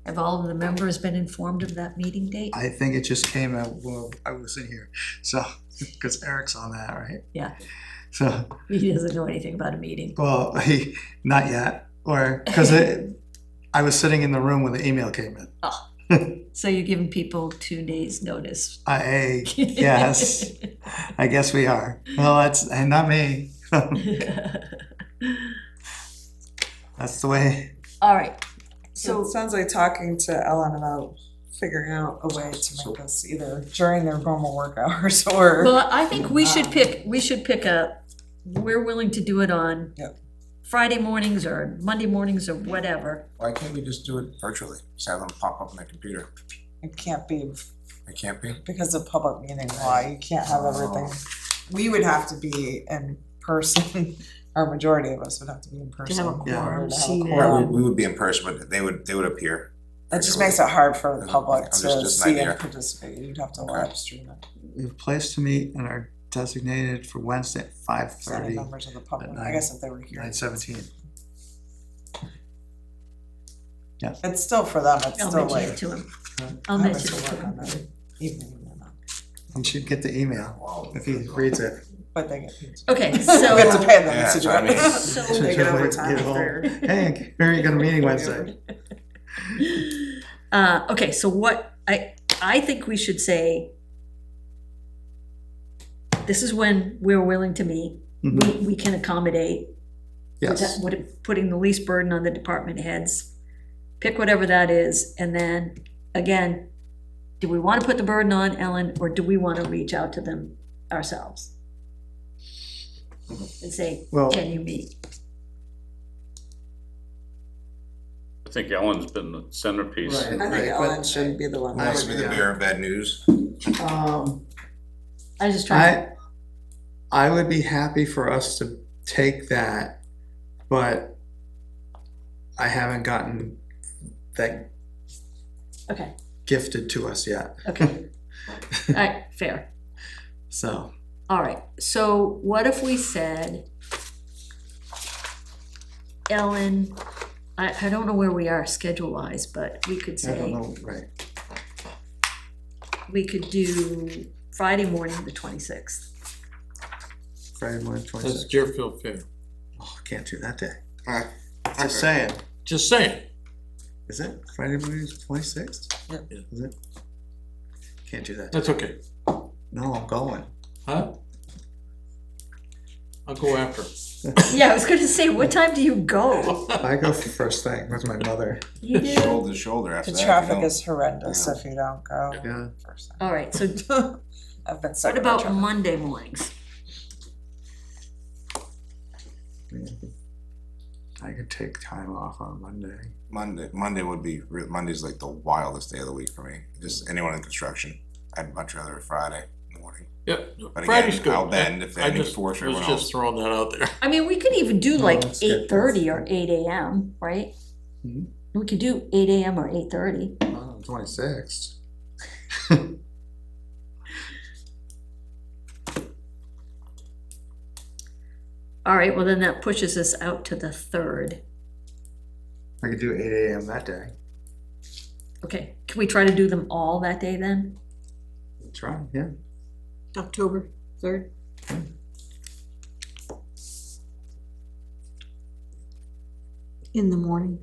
Have all of the members been informed of that meeting date? I think it just came out, well, I was in here, so, because Eric's on that, right? Yeah. So, He doesn't know anything about a meeting. well, not yet, or, because I was sitting in the room when the email came in. So you're giving people 2 days' notice. Yes, I guess we are. Well, and not me. That's the way. All right, So it so, sounds like talking to Ellen about figuring out a way to make this either during their normal work hours or. well, I think we should pick we're willing to do it on Yep. Friday mornings or Monday mornings or whatever. Why can't we just do it virtually? Just have them pop up on their computer? It can't be It can't be? because of public meeting law, you can't have everything. We would have to be in person, our majority of us would have to be in person. have a in order quorum. to have a See, Right, quorum. we would be in person, but they would appear. It just makes it hard for the public I'm to just an see and idea. participate, you'd have to Okay. live stream it. We have a place to meet and are designated for Wednesday at So any 5:30, members of the public, at I guess if they were here. 9:17. It's still for them, it's I'll still mention it like. to him. I'll having mention to it to work on him. that evening, you know, You should get the email if he reads it. but they get paid. Okay, We have to so, pay them Yeah, to do so I mean- it. So- They get overtime Get home. for. Hey, where are you gonna meeting Wednesday? okay, so what, I think we should say, this is when we're willing to meet, we can accommodate. Yes, Putting the least burden on the department heads, pick whatever that is, and then, again, do we wanna put the burden on Ellen, or do we wanna reach out to them ourselves? And say, Well- can you meet? I think Ellen's been the centerpiece. Right. I think Right, Ellen but- should be the one. Who wants to be the Yeah. bearer of bad news? I just try, I would be happy for us to take that, but I haven't gotten that okay, gifted to us yet, okay. Alright, fair. so. All right, so what if we said, Ellen, I don't know where we are schedule-wise, but we could I don't say, know, right, we could do Friday morning, the 26th. Friday morning, That's 26th. Deerfield Fair. Oh, can't do that day. Alright. Just saying, Just saying. is it Friday morning, 26th? Yep. Is it? Can't do that. That's okay. No, I'm going. Huh? I'll go after. Yeah, I was gonna say, what time do you go? I go for first thing with my mother. You do? Shoulder to shoulder after The that. if you traffic don't- is horrendous if you don't go. Yeah. First All right, so time. I've been stuck what in that about traffic. Monday mornings? I could take time off on Monday. Monday would be, Monday's like the wildest day of the week for me. Just anyone in construction. I'd much rather Friday morning. Yep, But Friday's again, good. I'll bend if I any just force for was everyone just else. throwing that out there. I mean, we could even do like that's good. 8:30 or 8 AM, right? Mhm. We could do 8 AM or 8:30. 26th. All right, well then that pushes us out to the 3rd. I could do 8 AM that day. Okay, can we try to do them all that day then? Try, yeah. October 3rd. In the morning.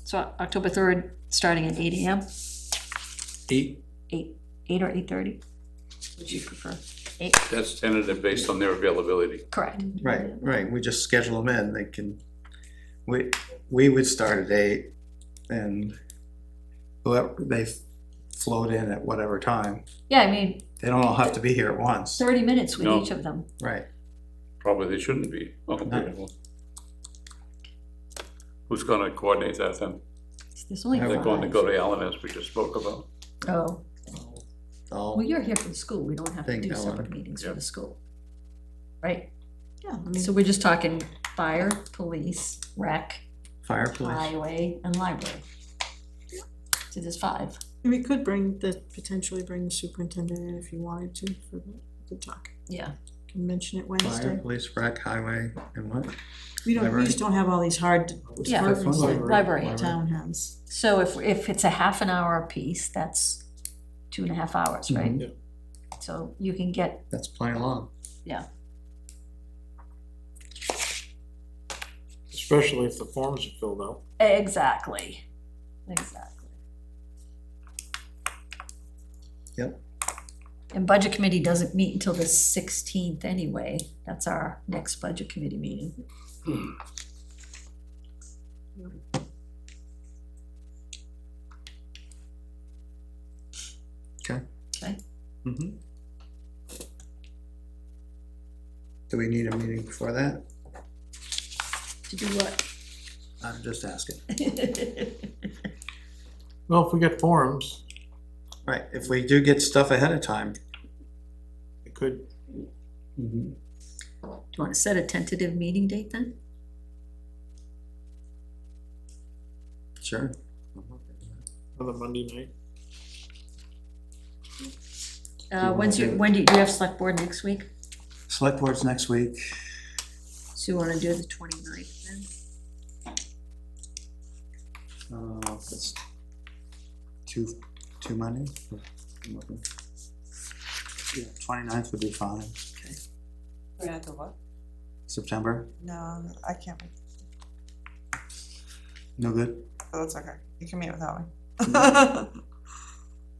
So October 3rd, starting at 8 AM, 8, 8 or 8:30? Would you prefer? That's tentative based on their availability. Correct. Right, we just schedule them in, they can, we would start at 8, and whoever, they float in at whatever time. Yeah, I mean, They don't all have to be here at once, 30 minutes with No. each of them. right? Probably they shouldn't be. Oh, okay, well. Who's gonna coordinate that then? There's only They're They're going to five. go to Allen as we just spoke about. Oh, All, well, you're here for the school, we don't have to Thank do Ellen. separate meetings for Yeah. the school. Right? Yeah, I mean, So we're just talking fire, police, rec, fireplace, highway, and library. So there's 5. we could potentially bring the superintendent in if you wanted to for the talk. Yeah. can mention it Fire, Wednesday. police, rec, highway, and what? We library. just don't have all these hard Yeah, departments like library. the town has. So if it's a half an hour apiece, that's 2.5 hours, right? Mhm. Yeah. So you can get, That's playing along. yeah, Especially if the forms are filled out. exactly. Yep. And budget committee doesn't meet until the 16th anyway. That's our next budget committee meeting. Okay. Okay. Mm-hmm. Do we need a meeting before that? To do what? I'm just asking. Well, if we get forms, Right, if we do get stuff ahead of time. it could, Mm-hmm. Do you want to set a tentative meeting date then? Sure. on the Monday night. When do you have select board next week? Select board's next week. So you want to do the 29th then? It's two Monday. Yeah, 29th would be fine. We're gonna do what? September, No, I can't, no good? but that's okay, you can meet without me.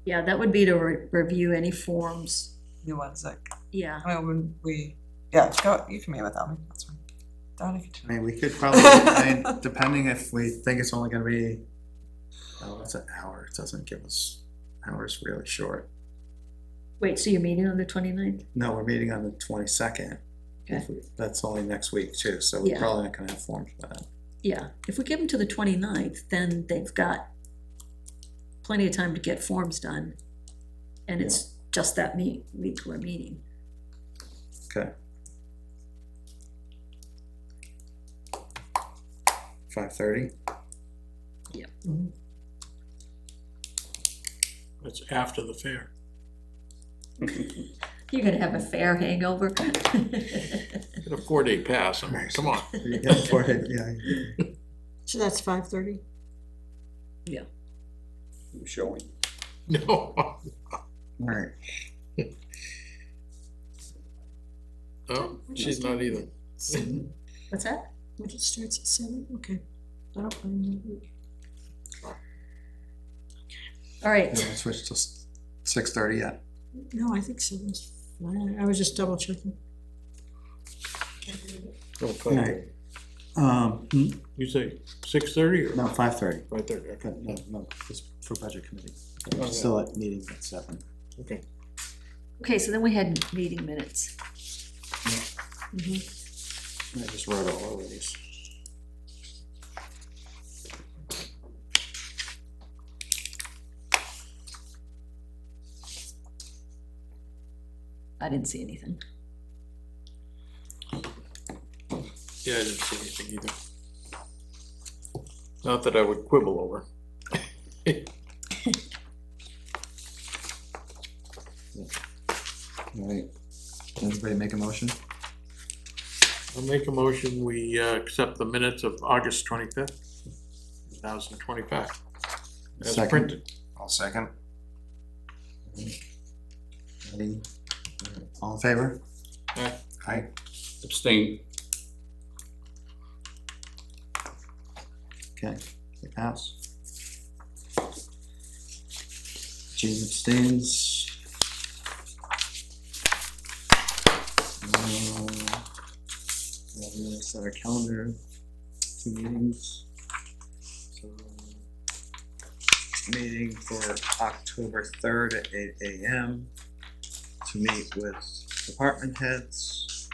Yeah, that would be to review any forms. New Wednesday, Yeah, I mean, when yeah, go, you can meet without me, that's fine. Don't if I mean, we could probably, I mean, depending if we think it's only gonna be, oh, it's an hour, it doesn't give us, hours really short. wait, so you're meeting on the 29th? No, we're meeting on the 22nd. Okay. That's only next week too, so we're Yeah. probably not gonna have forms by then. Yeah, if we give them to the 29th, then they've got plenty of time to get forms done. And it's just that week we're meeting. Okay. 5:30? It's after the fair. You're gonna have a fair hangover. Get a 4-day pass, I mean, come on. You get it for it, yeah. So that's 5:30? Showing. No. Right. Oh, she's not either. What's that? It starts at 7, okay. Oh, I'm- All right, Yeah, switch to 6:30 yet. No, I think 7's fine, I was just double checking. Alright. You say 6:30 or No, 5:30. 5:30? Okay. No, it's for budget committee. Okay. Still at meeting at 7. Okay. okay, so then we had meeting minutes. I just wrote all over these. I didn't see anything. Yeah, I didn't see anything either. Not that I would quibble over. Alright, everybody make a motion? I'll make a motion, we accept the minutes of August 25th, 2025. As Second. printed. I'll second. Ready? All in favor? Aye. Abstain. Okay, they pass. Jean abstains. We'll set our calendar, 2 meetings. So, meeting for October 3rd at 8 AM to meet with department heads.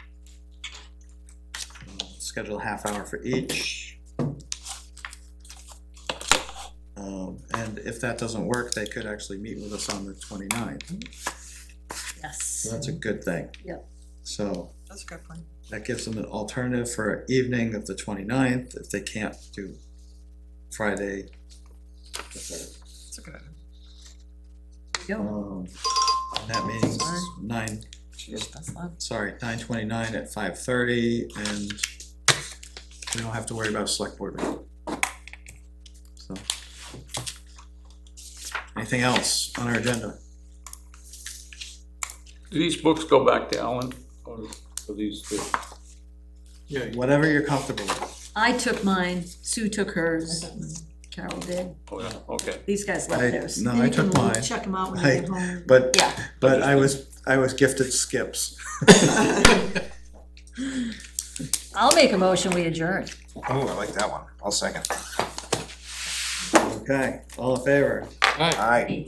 Schedule a half hour for each. And if that doesn't work, they could actually meet with us on the 29th. Yes. So that's a good thing. Yep. So That's a good point. that gives them an alternative for evening of the 29th if they can't do Friday the 3rd. That's a good idea. There you go. And that meeting's 9 sorry, 9:29 at 5:30, and we don't have to worry about a select board meeting. So. Anything else on our agenda? Do these books go back to Alan, or these two? Yeah, Whatever you're comfortable with. I took mine, Sue took hers, Carol did. Oh, yeah, okay. These guys left I- theirs. no, And I you can took mine. Check them out when you I- get home. But, Yeah. but I was gifted skips. I'll make a motion, we adjourn. Oh, I like that one. I'll second. Okay, all in favor? all right. Aye.